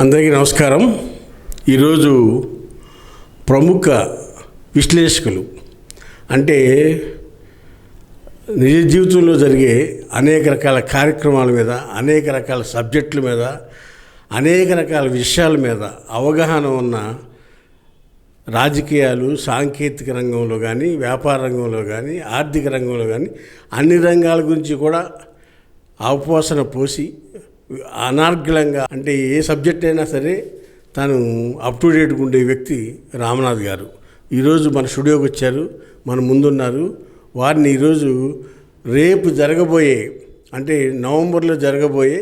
అందరికీ నమస్కారం. ఈరోజు ప్రముఖ విశ్లేషకులు అంటే నిజ జీవితంలో జరిగే అనేక రకాల కార్యక్రమాల మీద, అనేక రకాల సబ్జెక్టుల మీద, అనేక రకాల విషయాల మీద అవగాహన ఉన్న రాజకీయాలు, సాంకేతిక రంగంలో కానీ, వ్యాపార రంగంలో కానీ, ఆర్థిక రంగంలో కానీ అన్ని రంగాల గురించి కూడా అవపోసన పోసి అనార్గళంగా అంటే ఏ సబ్జెక్ట్ అయినా సరే తను అప్ టు డేట్గా ఉండే వ్యక్తి రామనాథ్ గారు ఈరోజు మన స్టూడియోకి వచ్చారు, మన ముందున్నారు. వారిని ఈరోజు రేపు జరగబోయే అంటే నవంబర్లో జరగబోయే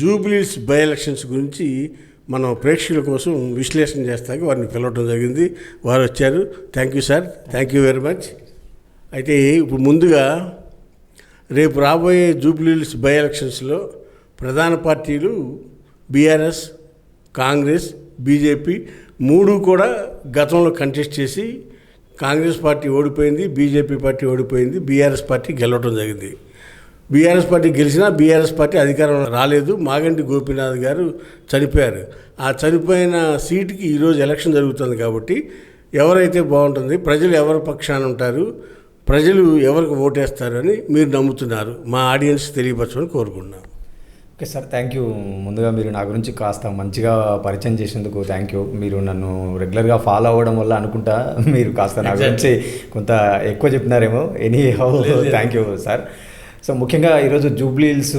జూబ్లీహిల్స్ బై ఎలక్షన్స్ గురించి మనం ప్రేక్షకుల కోసం విశ్లేషణ చేస్తానికి వారిని పిలవటం జరిగింది. వారు వచ్చారు. Thank you sir, thank you very much. అయితే ఇప్పుడు ముందుగా రేపు రాబోయే జూబ్లీహిల్స్ బై ఎలక్షన్స్లో ప్రధాన పార్టీలు బీఆర్ఎస్, కాంగ్రెస్, బీజేపీ మూడు కూడా గతంలో కంటెస్ట్ చేసి కాంగ్రెస్ పార్టీ ఓడిపోయింది, బీజేపీ పార్టీ ఓడిపోయింది, బీఆర్ఎస్ పార్టీ గెలవటం జరిగింది. బీఆర్ఎస్ పార్టీ గెలిచినా బీఆర్ఎస్ పార్టీ అధికారం రాలేదు. మాగంటి గోపీనాథ్ గారు చనిపోయారు. ఆ చనిపోయిన సీటుకి ఈరోజు ఎలక్షన్ జరుగుతుంది. కాబట్టి ఎవరైతే బాగుంటుంది, ప్రజలు ఎవరి పక్షాన ఉంటారు, ప్రజలు ఎవరికి ఓటేస్తారు అని మీరు నమ్ముతున్నారు, మా ఆడియన్స్ తెలియపరచమని కోరుకుంటున్నాను. Okay sir, thank you. ముందుగా మీరు నా గురించి కాస్త మంచిగా పరిచయం చేసినందుకు థ్యాంక్ యూ. మీరు నన్ను రెగ్యులర్గా ఫాలో అవ్వడం వల్ల అనుకుంటా మీరు కాస్త నా గురించి కొంత ఎక్కువ చెప్పినారేమో. Anyhow thank you sir. So ముఖ్యంగా ఈరోజు జూబ్లీహిల్స్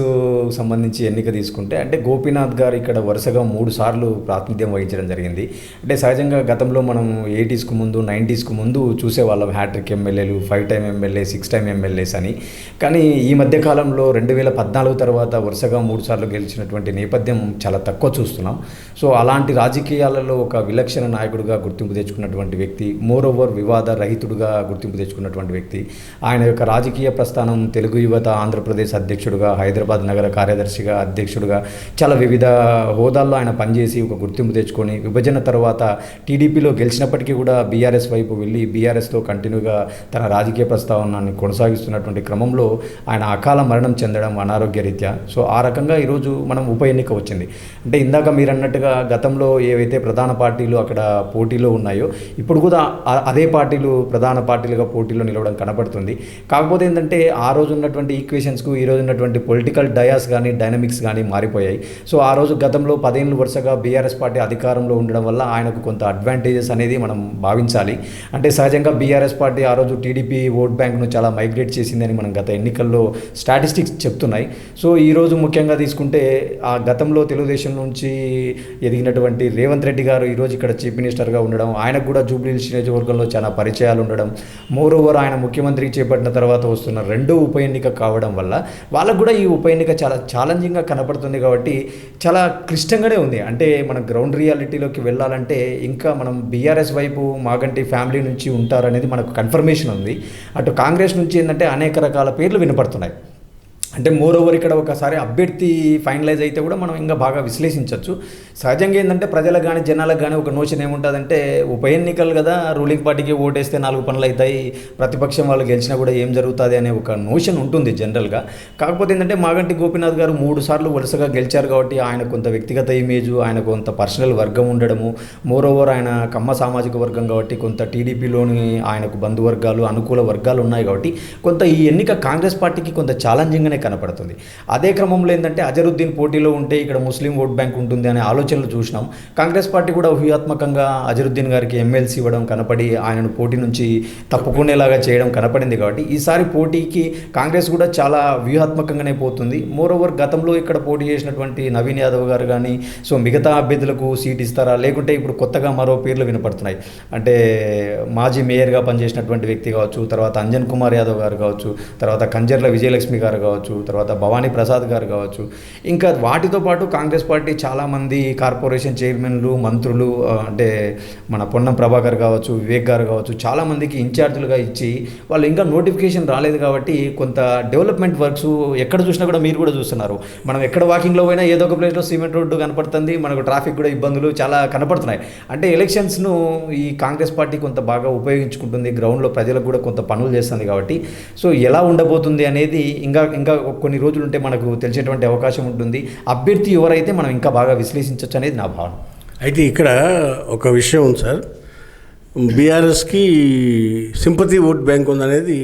సంబంధించి ఎన్నిక తీసుకుంటే అంటే గోపీనాథ్ గారు ఇక్కడ వరుసగా 3 సార్లు ప్రాతినిధ్యం వహించడం జరిగింది. అంటే సహజంగా గతంలో మనం 80s ముందు 90s ముందు చూసేవాళ్ళం హ్యాట్రిక్ ఎమ్మెల్యేలు, 5 టైమ్ ఎమ్మెల్యే, 6 టైమ్ ఎమ్మెల్యేస్ అని. కానీ ఈ మధ్యకాలంలో 2014 తర్వాత వరుసగా 3 సార్లు గెలిచినటువంటి నేపథ్యం చాలా తక్కువ చూస్తున్నాం. సో అలాంటి రాజకీయాలలో ఒక విలక్షణ నాయకుడిగా గుర్తింపు తెచ్చుకున్నటువంటి వ్యక్తి, మోర్ ఓవర్ వివాద రహితుడుగా గుర్తింపు తెచ్చుకున్నటువంటి వ్యక్తి. ఆయన యొక్క రాజకీయ ప్రస్థానం తెలుగు యువత ఆంధ్రప్రదేశ్ అధ్యక్షుడుగా, హైదరాబాద్ నగర కార్యదర్శిగా, అధ్యక్షుడుగా చాలా వివిధ హోదాల్లో ఆయన పనిచేసి ఒక గుర్తింపు తెచ్చుకొని విభజన తర్వాత టీడీపీలో గెలిచినప్పటికీ కూడా బీఆర్ఎస్ వైపు వెళ్ళి బీఆర్ఎస్తో కంటిన్యూగా తన రాజకీయ ప్రస్తావనాన్ని కొనసాగిస్తున్నటువంటి క్రమంలో ఆయన అకాల మరణం చెందడం అనారోగ్య రీత్యా. సో ఆ రకంగా ఈరోజు మనం ఉప ఎన్నిక వచ్చింది. అంటే ఇందాక మీరు అన్నట్టుగా గతంలో ఏవైతే ప్రధాన పార్టీలు అక్కడ పోటీలో ఉన్నాయో ఇప్పుడు కూడా అదే పార్టీలు ప్రధాన పార్టీలుగా పోటీలో నిలవడం కనపడుతుంది. కాకపోతే ఏంటంటే ఆ రోజు ఉన్నటువంటి ఈక్వేషన్స్కు ఈరోజు ఉన్నటువంటి పొలిటికల్ డయాస్ కానీ డైనమిక్స్ కానీ మారిపోయాయి. సో ఆ రోజు గతంలో 10 ఏళ్ళు వరుసగా బీఆర్ఎస్ పార్టీ అధికారంలో ఉండడం వల్ల ఆయనకు కొంత అడ్వాంటేజెస్ అనేది మనం భావించాలి. అంటే సహజంగా బీఆర్ఎస్ పార్టీ ఆ రోజు టీడీపీ ఓట్ బ్యాంక్ను చాలా మైగ్రేట్ చేసిందని మనం గత ఎన్నికల్లో స్టాటిస్టిక్స్ చెప్తున్నాయి. సో ఈరోజు ముఖ్యంగా తీసుకుంటే ఆ గతంలో తెలుగుదేశం నుంచి ఎదిగినటువంటి రేవంత్ రెడ్డి గారు ఈరోజు ఇక్కడ చీఫ్ మినిస్టర్గా ఉండడం, ఆయనకు కూడా జూబ్లీహిల్స్ నియోజకవర్గంలో చాలా పరిచయాలు ఉండడం, మోర్ ఓవర్ ఆయన ముఖ్యమంత్రి చేపట్టిన తర్వాత వస్తున్న రెండో ఉప ఎన్నిక కావడం వల్ల వాళ్ళకు కూడా ఈ ఉప ఎన్నిక చాలా ఛాలెంజింగ్గా కనపడుతుంది. కాబట్టి చాలా క్లిష్టంగానే ఉంది. అంటే మన గ్రౌండ్ రియాలిటీలోకి వెళ్ళాలంటే ఇంకా మనం బీఆర్ఎస్ వైపు మాగంటి ఫ్యామిలీ నుంచి ఉంటారనేది మనకు కన్ఫర్మేషన్ ఉంది. అటు కాంగ్రెస్ నుంచి ఏంటంటే అనేక రకాల పేర్లు వినపడుతున్నాయి. అంటే మోర్ ఓవర్ ఇక్కడ ఒకసారి అభ్యర్థి ఫైనలైజ్ అయితే కూడా మనం ఇంకా బాగా విశ్లేషించవచ్చు. సహజంగా ఏంటంటే ప్రజలకు కానీ జనాలకు కానీ ఒక నోషన్ ఏముంటుందంటే ఉప ఎన్నికలు కదా, రూలింగ్ పార్టీకి ఓటేస్తే 4 పనులు అవుతాయి, ప్రతిపక్షం వాళ్ళు గెలిచినా కూడా ఏం జరుగుతుంది అనే ఒక నోషన్ ఉంటుంది జనరల్గా. కాకపోతే ఏంటంటే మాగంటి గోపీనాథ్ గారు 3 సార్లు వరుసగా గెలిచారు కాబట్టి ఆయన కొంత వ్యక్తిగత ఇమేజు, ఆయన కొంత పర్సనల్ వర్గం ఉండడము, మోర్ ఓవర్ ఆయన కమ్మ సామాజిక వర్గం కాబట్టి కొంత టీడీపీలోని ఆయనకు బంధువర్గాలు, అనుకూల వర్గాలు ఉన్నాయి కాబట్టి కొంత ఈ ఎన్నిక కాంగ్రెస్ పార్టీకి కొంత ఛాలెంజింగ్గానే కనపడుతుంది. అదే క్రమంలో ఏంటంటే అజరుద్దీన్ పోటీలో ఉంటే ఇక్కడ ముస్లిం ఓట్ బ్యాంక్ ఉంటుంది అనే ఆలోచనలు చూసినాం. కాంగ్రెస్ పార్టీ కూడా వ్యూహాత్మకంగా అజరుద్దీన్ గారికి ఎమ్మెల్సీ ఇవ్వడం కనపడి ఆయనను పోటీ నుంచి తప్పుకునేలాగా చేయడం కనపడింది. కాబట్టి ఈసారి పోటీకి కాంగ్రెస్ కూడా చాలా వ్యూహాత్మకంగానే పోతుంది. మోర్ ఓవర్ గతంలో ఇక్కడ పోటీ చేసినటువంటి నవీన్ యాదవ్ గారు కానీ సో మిగతా అభ్యర్థులకు సీట్ ఇస్తారా, లేకుంటే ఇప్పుడు కొత్తగా మరో పేర్లు వినపడుతున్నాయి. అంటే మాజీ మేయర్గా పనిచేసినటువంటి వ్యక్తి కావచ్చు, తర్వాత అంజన్ కుమార్ యాదవ్ గారు కావచ్చు, తర్వాత కంజర్ల విజయలక్ష్మి గారు కావచ్చు, తర్వాత భవానీ ప్రసాద్ గారు కావచ్చు, ఇంకా వాటితో పాటు కాంగ్రెస్ పార్టీ చాలామంది కార్పొరేషన్ చైర్మన్లు, మంత్రులు అంటే మన పొన్నం ప్రభాకర్ కావచ్చు, వివేక్ గారు కావచ్చు, చాలామందికి ఇన్ఛార్జీలుగా ఇచ్చి వాళ్ళు ఇంకా నోటిఫికేషన్ రాలేదు. కాబట్టి కొంత డెవలప్మెంట్ వర్క్స్ ఎక్కడ చూసినా కూడా మీరు కూడా చూస్తున్నారు. మనం ఎక్కడ వాకింగ్లో పోయినా ఏదో ఒక ప్లేస్లో సిమెంట్ రోడ్డు కనపడుతుంది, మనకు ట్రాఫిక్ కూడా ఇబ్బందులు చాలా కనపడుతున్నాయి. అంటే ఎలక్షన్స్ను ఈ కాంగ్రెస్ పార్టీ కొంత బాగా ఉపయోగించుకుంటుంది, గ్రౌండ్లో ప్రజలకు కూడా కొంత పనులు చేస్తుంది. కాబట్టి సో ఎలా ఉండబోతుంది అనేది ఇంకా కొన్ని రోజులు ఉంటే మనకు తెలిసేటువంటి అవకాశం ఉంటుంది. అభ్యర్థి ఎవరైతే మనం ఇంకా బాగా విశ్లేషించవచ్చు అనేది నా భావన. అయితే ఇక్కడ ఒక విషయం ఉంది సార్, బీఆర్ఎస్కి సింపతి ఓట్ బ్యాంక్ ఉందనేది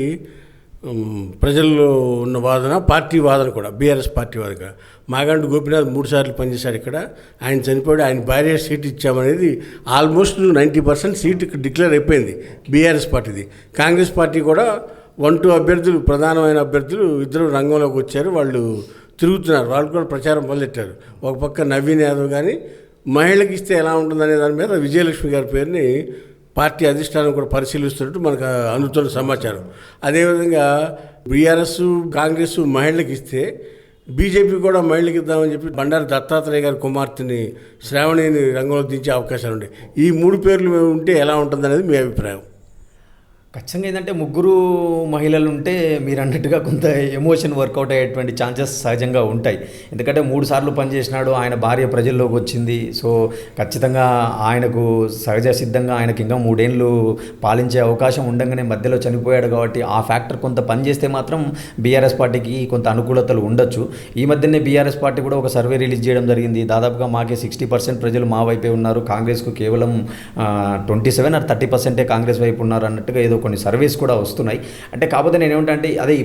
ప్రజల్లో ఉన్న వాదన, పార్టీ వాదన కూడా, బీఆర్ఎస్ పార్టీ వాదన కూడా. మాగంటి గోపీనాథ్ 3 సార్లు పనిచేశారు ఇక్కడ, ఆయన చనిపోయాడు, ఆయన భార్య సీట్ ఇచ్చామనేది ఆల్మోస్ట్ 90% సీట్ డిక్లేర్ అయిపోయింది బీఆర్ఎస్ పార్టీది. కాంగ్రెస్ పార్టీ కూడా 1-2 అభ్యర్థులు, ప్రధానమైన అభ్యర్థులు ఇద్దరు రంగంలోకి వచ్చారు, వాళ్ళు తిరుగుతున్నారు, వాళ్ళు కూడా ప్రచారం మొదలెట్టారు. ఒక పక్క నవీన్ యాదవ్ కానీ మహిళలకు ఇస్తే ఎలా ఉంటుందనే దాని మీద విజయలక్ష్మి గారి పేరుని పార్టీ అధిష్టానం కూడా పరిశీలిస్తున్నట్టు మనకు అందుతున్న సమాచారం. అదేవిధంగా బీఆర్ఎస్, కాంగ్రెస్ మహిళలకు ఇస్తే బీజేపీ కూడా మహిళలకు ఇద్దామని చెప్పి బండారు దత్తాత్రేయ గారి కుమార్తెని శ్రావణిని రంగంలో దించే అవకాశాలు ఉంటాయి. ఈ 3 పేర్లు ఉంటే ఎలా ఉంటుందనేది మీ అభిప్రాయం? ఖచ్చితంగా ఏంటంటే ముగ్గురు మహిళలు ఉంటే మీరు అన్నట్టుగా కొంత ఎమోషన్ వర్కౌట్ అయ్యేటువంటి ఛాన్సెస్ సహజంగా ఉంటాయి. ఎందుకంటే 3 సార్లు పనిచేసినాడు, ఆయన భార్య ప్రజల్లోకి వచ్చింది. సో ఖచ్చితంగా ఆయనకు సహజ సిద్ధంగా ఆయనకి ఇంకా 3 ఏళ్ళు పాలించే అవకాశం ఉండగానే మధ్యలో చనిపోయాడు కాబట్టి ఆ ఫ్యాక్టర్ కొంత పనిచేస్తే మాత్రం బీఆర్ఎస్ పార్టీకి కొంత అనుకూలతలు ఉండొచ్చు. ఈ మధ్యనే బీఆర్ఎస్ పార్టీ కూడా ఒక సర్వే రిలీజ్ చేయడం జరిగింది. దాదాపుగా మాకే 60% ప్రజలు మా వైపే ఉన్నారు, కాంగ్రెస్కు కేవలం 27 or 30% కాంగ్రెస్ వైపు ఉన్నారు అన్నట్టుగా ఏదో కొన్ని సర్వేస్ కూడా వస్తున్నాయి. అంటే కాకపోతే నేనేమంటే అదే ఈ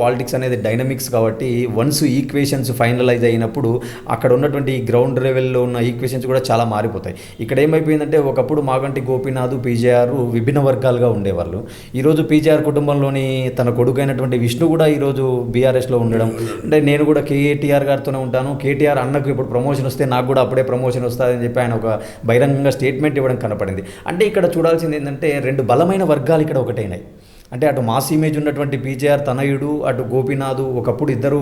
పాలిటిక్స్ అనేది డైనమిక్స్ కాబట్టి వన్స్ ఈక్వేషన్స్ ఫైనలైజ్ అయినప్పుడు అక్కడ ఉన్నటువంటి గ్రౌండ్ లెవెల్లో ఉన్న ఈక్వేషన్స్ కూడా చాలా మారిపోతాయి. ఇక్కడ ఏమైపోయిందంటే ఒకప్పుడు మాగంటి గోపీనాథ్, పీజేఆర్ విభిన్న వర్గాలుగా ఉండేవాళ్ళు. ఈరోజు పీజేఆర్ కుటుంబంలోని తన కొడుకైనటువంటి విష్ణు కూడా ఈరోజు బీఆర్ఎస్లో ఉండడం, అంటే నేను కూడా కేటీఆర్ గారితోనే ఉంటాను, కేటీఆర్ అన్నకు ఇప్పుడు ప్రమోషన్ వస్తే నాకు కూడా అప్పుడే ప్రమోషన్ వస్తుందని చెప్పి ఆయన ఒక బహిరంగంగా స్టేట్మెంట్ ఇవ్వడం కనపడింది. అంటే ఇక్కడ చూడాల్సింది ఏంటంటే 2 బలమైన వర్గాలు ఇక్కడ ఒకటైనాయి. అంటే అటు మాస్ ఇమేజ్ ఉన్నటువంటి పీజేఆర్ తనయుడు, అటు గోపీనాథ్ ఒకప్పుడు ఇద్దరు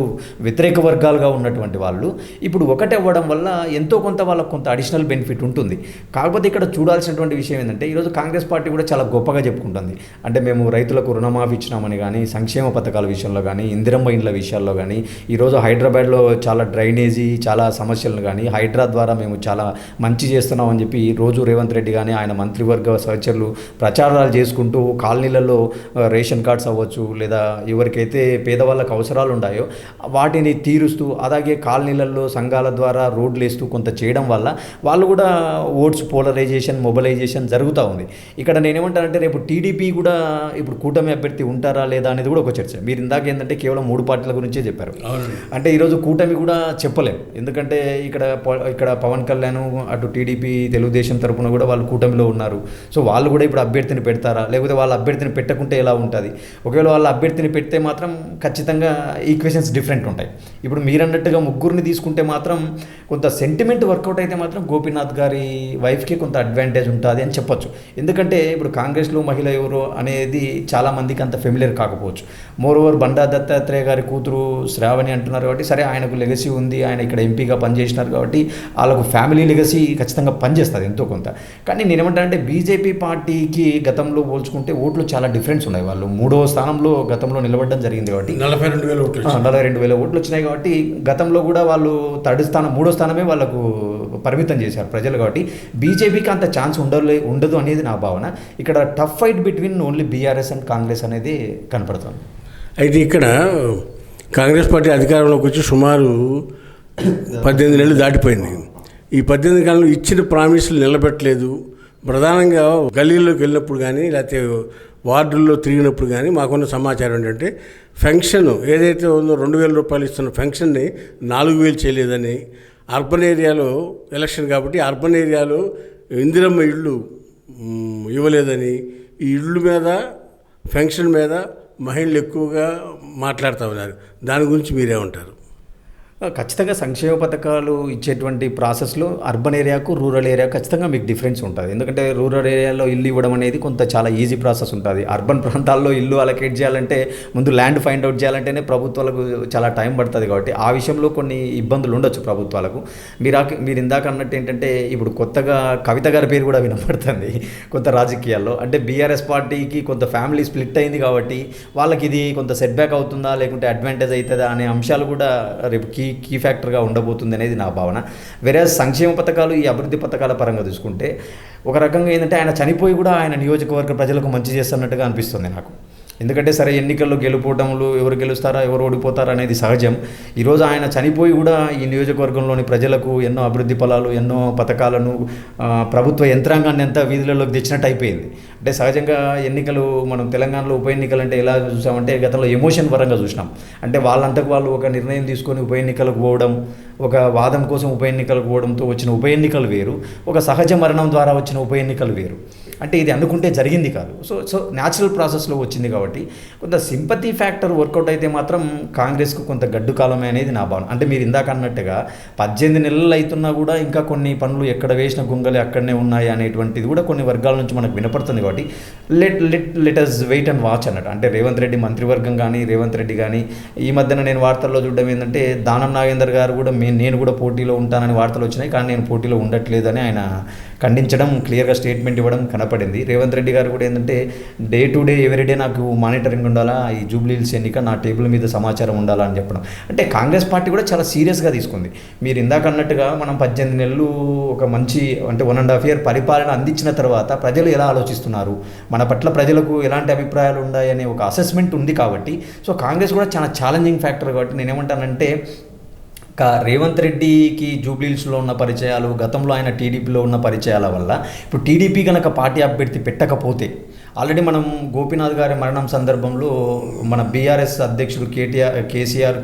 వ్యతిరేక వర్గాలుగా ఉన్నటువంటి వాళ్ళు ఇప్పుడు ఒకటే అవ్వడం వల్ల ఎంతో కొంత వాళ్ళకు కొంత అడిషనల్ బెనిఫిట్ ఉంటుంది. కాకపోతే ఇక్కడ చూడాల్సినటువంటి విషయం ఏంటంటే ఈరోజు కాంగ్రెస్ పార్టీ కూడా చాలా గొప్పగా చెప్పుకుంటుంది. అంటే మేము రైతులకు రుణమాఫీ ఇచ్చినామని కానీ, సంక్షేమ పథకాల విషయంలో కానీ, ఇందిరమ్మ ఇండ్ల విషయాల్లో కానీ, ఈరోజు హైదరాబాద్లో చాలా డ్రైనేజీ చాలా సమస్యలను కానీ హైడ్రా ద్వారా మేము చాలా మంచి చేస్తున్నామని చెప్పి రోజు రేవంత్ రెడ్డి కానీ ఆయన మంత్రివర్గ సహచరులు ప్రచారాలు చేసుకుంటూ కాలనీలలో రేషన్ కార్డ్స్ అవ్వచ్చు, లేదా ఎవరికైతే పేదవాళ్ళకు అవసరాలు ఉన్నాయో వాటిని తీరుస్తూ, అలాగే కాలనీలలో సంఘాల ద్వారా రోడ్లు వేస్తూ కొంత చేయడం వల్ల వాళ్ళు కూడా ఓట్స్ పోలరైజేషన్, మొబిలైజేషన్ జరుగుతూ ఉంది. ఇక్కడ నేనేమంటానంటే రేపు టీడీపీ కూడా ఇప్పుడు కూటమి అభ్యర్థి ఉంటారా లేదా అనేది కూడా ఒక చర్చ. మీరు ఇందాక ఏంటంటే కేవలం 3 పార్టీల గురించే చెప్పారు. అంటే ఈరోజు కూటమి కూడా చెప్పలేం, ఎందుకంటే ఇక్కడ పవన్ కళ్యాణ్ అటు టీడీపీ తెలుగుదేశం తరపున కూడా వాళ్ళు కూటమిలో ఉన్నారు. సో వాళ్ళు కూడా ఇప్పుడు అభ్యర్థిని పెడతారా, లేకపోతే వాళ్ళ అభ్యర్థిని పెట్టకుంటే ఎలా ఉంటుంది? ఒకవేళ వాళ్ళ అభ్యర్థిని పెడితే మాత్రం ఖచ్చితంగా ఈక్వేషన్స్ డిఫరెంట్ ఉంటాయి. ఇప్పుడు మీరన్నట్టుగా ముగ్గురిని తీసుకుంటే మాత్రం కొంత సెంటిమెంట్ వర్కౌట్ అయితే మాత్రం గోపీనాథ్ గారి వైఫ్కి కొంత అడ్వాంటేజ్ ఉంటుంది అని చెప్పొచ్చు. ఎందుకంటే ఇప్పుడు కాంగ్రెస్లో మహిళ ఎవరు అనేది చాలామందికి అంత ఫెమిలియర్ కాకపోవచ్చు. మోర్ ఓవర్ బండారు దత్తాత్రేయ గారి కూతురు శ్రావణి అంటున్నారు కాబట్టి సరే ఆయనకు లెగసీ ఉంది, ఆయన ఇక్కడ ఎంపీగా పనిచేసినారు కాబట్టి వాళ్ళకు ఫ్యామిలీ లెగసీ ఖచ్చితంగా పనిచేస్తుంది ఎంతో కొంత. కానీ నేనేమంటానంటే బీజేపీ పార్టీకి గతంలో పోల్చుకుంటే ఓట్లు చాలా డిఫరెన్స్ ఉన్నాయి. వాళ్ళు 3వ స్థానంలో గతంలో నిలబడడం జరిగింది కాబట్టి 42,000 ఓట్లు వచ్చినాయి కాబట్టి గతంలో కూడా వాళ్ళు 3వ స్థానమే వాళ్ళకు పరిమితం చేశారు ప్రజలు. కాబట్టి బీజేపీకి అంత ఛాన్స్ ఉండదు అనేది నా భావన. ఇక్కడ tough fight between only BRS and Congress అనేది కనపడుతుంది. అయితే ఇక్కడ కాంగ్రెస్ పార్టీ అధికారంలోకి వచ్చి సుమారు 18 నెలలు దాటిపోయింది. ఈ 18 కాలంలో ఇచ్చిన ప్రామిసులు నిలబెట్టలేదు. ప్రధానంగా గల్లీల్లోకి వెళ్ళినప్పుడు కానీ లేకపోతే వార్డుల్లో తిరిగినప్పుడు కానీ మాకున్న సమాచారం ఏంటంటే ఫెన్షన్ ఏదైతే ఉందో 2,000 రూపాయలు ఇస్తున్న ఫెన్షన్ని 4,000 చేయలేదని, అర్బన్ ఏరియాలో ఎలక్షన్ కాబట్టి అర్బన్ ఏరియాలో ఇందిరమ్మ ఇళ్ళు ఇవ్వలేదని, ఈ ఇళ్ళు మీద ఫెన్షన్ మీద మహిళలు ఎక్కువగా మాట్లాడుతూ ఉన్నారు. దాని గురించి మీరేమంటారు? ఖచ్చితంగా సంక్షేమ పథకాలు ఇచ్చేటువంటి ప్రాసెస్లో అర్బన్ ఏరియాకు రూరల్ ఏరియా ఖచ్చితంగా మీకు డిఫరెన్స్ ఉంటుంది. ఎందుకంటే రూరల్ ఏరియాలో ఇల్లు ఇవ్వడం అనేది కొంత చాలా ఈజీ ప్రాసెస్ ఉంటుంది. అర్బన్ ప్రాంతాల్లో ఇల్లు అలొకేట్ చేయాలంటే ముందు ల్యాండ్ ఫైండ్ అవుట్ చేయాలంటేనే ప్రభుత్వాలకు చాలా టైం పడుతుంది. కాబట్టి ఆ విషయంలో కొన్ని ఇబ్బందులు ఉండొచ్చు ప్రభుత్వాలకు. మీరు ఇందాక అన్నట్టు ఏంటంటే ఇప్పుడు కొత్తగా కవిత గారి పేరు కూడా వినపడుతుంది కొంత రాజకీయాల్లో. అంటే బీఆర్ఎస్ పార్టీకి కొంత ఫ్యామిలీ స్ప్లిట్ అయింది కాబట్టి వాళ్ళకి ఇది కొంత సెట్ బ్యాక్ అవుతుందా లేకుంటే అడ్వాంటేజ్ అవుతుందా అనే అంశాలు కూడా రేపు కీ ఫ్యాక్టర్గా ఉండబోతుంది అనేది నా భావన. వేరే సంక్షేమ పథకాలు, ఈ అభివృద్ధి పథకాల పరంగా చూసుకుంటే ఒక రకంగా ఏంటంటే ఆయన చనిపోయి కూడా ఆయన నియోజకవర్గ ప్రజలకు మంచి చేస్తున్నట్టుగా అనిపిస్తుంది నాకు. ఎందుకంటే సరే ఎన్నికల్లో గెలుపోవటంలో ఎవరు గెలుస్తారా ఎవరు ఓడిపోతారా అనేది సహజం. ఈరోజు ఆయన చనిపోయి కూడా ఈ నియోజకవర్గంలోని ప్రజలకు ఎన్నో అభివృద్ధి ఫలాలు ఎన్నో పథకాలను ప్రభుత్వ యంత్రాంగాన్ని అంతా వీధులలోకి తెచ్చినట్టు అయిపోయింది. అంటే సహజంగా ఎన్నికలు మనం తెలంగాణలో ఉప ఎన్నికలు అంటే ఎలా చూసామంటే గతంలో ఎమోషన్ పరంగా చూసినాం. అంటే వాళ్ళంతకు వాళ్ళు ఒక నిర్ణయం తీసుకొని ఉప ఎన్నికలకు పోవడం, ఒక వాదం కోసం ఉప ఎన్నికలకు పోవడంతో వచ్చిన ఉప ఎన్నికలు వేరు, ఒక సహజ మరణం ద్వారా వచ్చిన ఉప ఎన్నికలు వేరు. అంటే ఇది అనుకుంటే జరిగింది కాదు. సో న్యాచురల్ ప్రాసెస్లో వచ్చింది కాబట్టి కొంత సింపతి ఫ్యాక్టర్ వర్కౌట్ అయితే మాత్రం కాంగ్రెస్కు కొంత గడ్డు కాలమే అనేది నా భావన. అంటే మీరు ఇందాక అన్నట్టుగా 18 నెలలు అవుతున్నా కూడా ఇంకా కొన్ని పనులు ఎక్కడ వేసిన గుంగలే అక్కడనే ఉన్నాయి అనేటువంటిది కూడా కొన్ని వర్గాల నుంచి మనకు వినపడుతుంది. కాబట్టి let us wait and watch అన్నట్టు. అంటే రేవంత్ రెడ్డి మంత్రివర్గం కానీ రేవంత్ రెడ్డి కానీ ఈ మధ్యన నేను వార్తల్లో చూడడం ఏంటంటే దానం నాగేందర్ గారు కూడా నేను కూడా పోటీలో ఉంటానని వార్తలు వచ్చినాయి, కానీ నేను పోటీలో ఉండట్లేదని ఆయన ఖండించడం, క్లియర్గా స్టేట్మెంట్ ఇవ్వడం కనపడింది. రేవంత్ రెడ్డి గారు కూడా ఏంటంటే డే టు డే ఎవ్రీడే నాకు మానిటరింగ్ ఉండాలా, ఈ జూబ్లీహిల్స్ ఎన్నిక నా టేబుల్ మీద సమాచారం ఉండాలా అని చెప్పడం. అంటే కాంగ్రెస్ పార్టీ కూడా చాలా సీరియస్గా తీసుకుంది. మీరు ఇందాక అన్నట్టుగా మనం 18 నెలలు ఒక మంచి అంటే 1.5 year పరిపాలన అందించిన తర్వాత ప్రజలు ఎలా ఆలోచిస్తున్నారు, మన పట్ల ప్రజలకు ఎలాంటి అభిప్రాయాలు ఉన్నాయనే ఒక అసెస్మెంట్ ఉంది. కాబట్టి సో కాంగ్రెస్ కూడా చాలా ఛాలెంజింగ్ ఫ్యాక్టర్. కాబట్టి నేనేమంటానంటే రేవంత్ రెడ్డికి జూబ్లీహిల్స్లో ఉన్న పరిచయాలు, గతంలో ఆయన టీడీపీలో ఉన్న పరిచయాల వల్ల ఇప్పుడు టీడీపీ కనుక పార్టీ అభ్యర్థి పెట్టకపోతే, ఆల్రెడీ మనం గోపీనాథ్ గారి మరణం సందర్భంలో మన బీఆర్ఎస్ అధ్యక్షుడు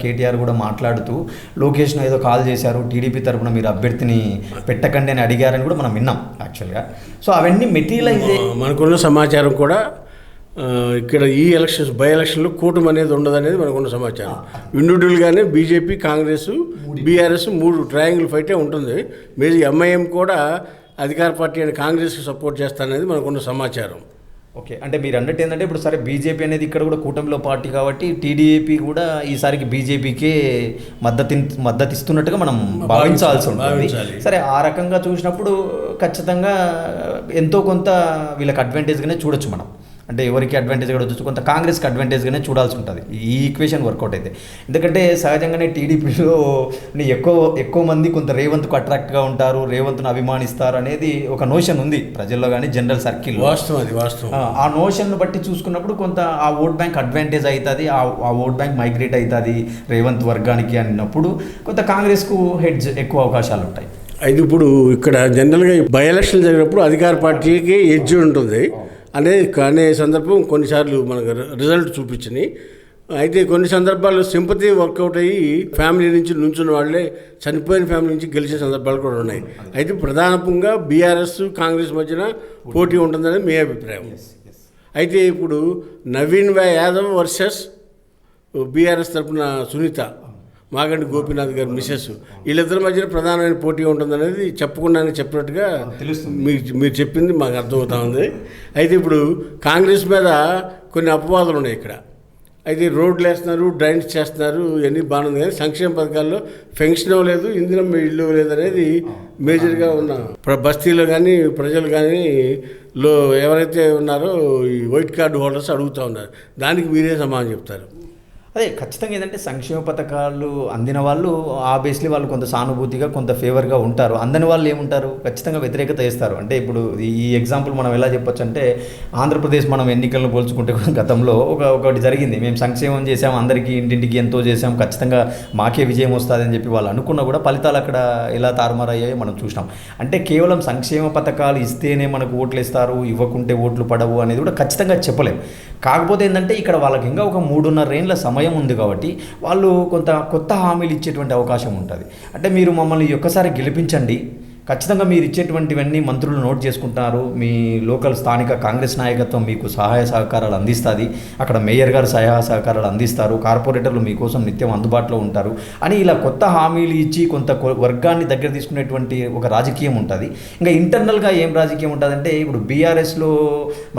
కేటీఆర్ కూడా మాట్లాడుతూ లోకేష్ను ఏదో కాల్ చేశారు, టీడీపీ తరఫున మీరు అభ్యర్థిని పెట్టకండి అని అడిగారని కూడా మనం విన్నాం యాక్చువల్గా. సో అవన్నీ మెటీరియలైజ్ మనకున్న సమాచారం కూడా ఇక్కడ ఈ ఎలక్షన్స్ బై ఎలక్షన్లో కూటమి అనేది ఉండదనేది మనకున్న సమాచారం. ఇండివిజువల్గానే బీజేపీ, కాంగ్రెస్, బీఆర్ఎస్ 3 ట్రయాంగిల్ ఫైటే ఉంటుంది. మీరు ఎంఐఎం కూడా అధికార పార్టీ అని కాంగ్రెస్కి సపోర్ట్ చేస్తారనేది మనకున్న సమాచారం. ఓకే, అంటే మీరు అన్నట్టు ఏంటంటే ఇప్పుడు సరే బీజేపీ అనేది ఇక్కడ కూడా కూటమిలో పార్టీ కాబట్టి టీడీపీ కూడా ఈసారికి బీజేపీకే మద్దతు ఇస్తున్నట్టుగా మనం భావించాల్సి ఉంటుంది. సరే ఆ రకంగా చూసినప్పుడు ఖచ్చితంగా ఎంతో కొంత వీళ్ళకి అడ్వాంటేజ్గానే చూడొచ్చు మనం. అంటే ఎవరికి అడ్వాంటేజ్ కూడా వచ్చి కొంత కాంగ్రెస్కి అడ్వాంటేజ్గానే చూడాల్సి ఉంటుంది ఈ ఈక్వేషన్ వర్కౌట్ అయితే. ఎందుకంటే సహజంగానే టీడీపీలో ఎక్కువ మంది కొంత రేవంత్కు అట్రాక్ట్గా ఉంటారు, రేవంత్ను అభిమానిస్తారు అనేది ఒక నోషన్ ఉంది ప్రజల్లో కానీ జనరల్ సర్కిల్. వాస్తవం. ఆ నోషన్ను బట్టి చూసుకున్నప్పుడు కొంత ఆ ఓట్ బ్యాంక్ అడ్వాంటేజ్ అవుతుంది, ఆ ఓట్ బ్యాంక్ మైగ్రేట్ అవుతుంది రేవంత్ వర్గానికి అన్నప్పుడు కొంత కాంగ్రెస్కు హెడ్జ్ ఎక్కువ అవకాశాలు ఉంటాయి. అయితే ఇప్పుడు ఇక్కడ జనరల్గా బై ఎలక్షన్ జరిగినప్పుడు అధికార పార్టీకి ఎడ్జ్ ఉంటుంది అనే సందర్భం కొన్నిసార్లు మనకు రిజల్ట్ చూపించినాయి. అయితే కొన్ని సందర్భాల్లో సింపతి వర్కౌట్ అయ్యి ఫ్యామిలీ నుంచి నుంచున్న వాళ్ళే చనిపోయిన ఫ్యామిలీ నుంచి గెలిచిన సందర్భాలు కూడా ఉన్నాయి. అయితే ప్రధానంగా బీఆర్ఎస్, కాంగ్రెస్ మధ్యన పోటీ ఉంటుందని మీ అభిప్రాయం. అయితే ఇప్పుడు నవీన్ యాదవ్ వర్సెస్ బీఆర్ఎస్ తరఫున సునీత, మాగంటి గోపీనాథ్ గారి మిసెస్, వీళ్ళిద్దరి మధ్యన ప్రధానమైన పోటీ ఉంటుందనేది చెప్పినట్టుగా మీరు చెప్పింది మాకు అర్థమవుతా ఉంది. అయితే ఇప్పుడు కాంగ్రెస్ మీద కొన్ని అపవాదాలు ఉన్నాయి ఇక్కడ. అయితే రోడ్లు వేస్తున్నారు, డ్రైన్స్ చేస్తున్నారు, ఇవన్నీ బాగుంది, కానీ సంక్షేమ పథకాల్లో పెన్షన్ లేదు, ఇంధనం ఇల్లు లేదు అనేది మేజర్గా ఉన్న బస్తీలో కానీ ప్రజలు కానీ ఎవరైతే ఉన్నారో ఈ వైట్ కార్డు హోల్డర్స్ అడుగుతూ ఉన్నారు. దానికి మీరే సమాధానం చెప్తారు? అదే ఖచ్చితంగా ఏంటంటే సంక్షేమ పథకాలు అందిన వాళ్ళు ఆబ్వియస్లీ వాళ్ళు కొంత సానుభూతిగా కొంత ఫేవర్గా ఉంటారు, అందని వాళ్ళు ఏముంటారు ఖచ్చితంగా వ్యతిరేకత చేస్తారు. అంటే ఇప్పుడు ఈ ఎగ్జాంపుల్ మనం ఎలా చెప్పొచ్చు అంటే ఆంధ్రప్రదేశ్ మనం ఎన్నికలను పోల్చుకుంటే కూడా గతంలో ఒకటి జరిగింది. మేము సంక్షేమం చేసాం, అందరికీ ఇంటింటికి ఎంతో చేసాం, ఖచ్చితంగా మాకే విజయం వస్తుంది అని చెప్పి వాళ్ళు అనుకున్నా కూడా ఫలితాలు అక్కడ ఎలా తారుమారయ్యాయో మనం చూసినాం. అంటే కేవలం సంక్షేమ పథకాలు ఇస్తేనే మనకు ఓట్లు ఇస్తారు, ఇవ్వకుంటే ఓట్లు పడవు అనేది కూడా ఖచ్చితంగా చెప్పలేం. కాకపోతే ఏంటంటే ఇక్కడ వాళ్ళకి ఇంకా ఒక 3.5 ఏళ్ల సమయం ఉంది కాబట్టి వాళ్ళు కొంత కొత్త హామీలు ఇచ్చేటువంటి అవకాశం ఉంటుంది. అంటే మీరు మమ్మల్ని ఒక్కసారి గెలిపించండి, ఖచ్చితంగా మీరు ఇచ్చేటువంటివన్నీ మంత్రులు నోట్ చేసుకుంటున్నారు, మీ లోకల్ స్థానిక కాంగ్రెస్ నాయకత్వం మీకు సహాయ సహకారాలు అందిస్తుంది, అక్కడ మేయర్ గారు సహాయ సహకారాలు అందిస్తారు, కార్పొరేటర్లు మీకోసం నిత్యం అందుబాటులో ఉంటారు అని ఇలా కొత్త హామీలు ఇచ్చి కొంత వర్గాన్ని దగ్గర తీసుకునేటువంటి ఒక రాజకీయం ఉంటుంది. ఇంకా ఇంటర్నల్గా ఏం రాజకీయం ఉంటుందంటే ఇప్పుడు బీఆర్ఎస్లో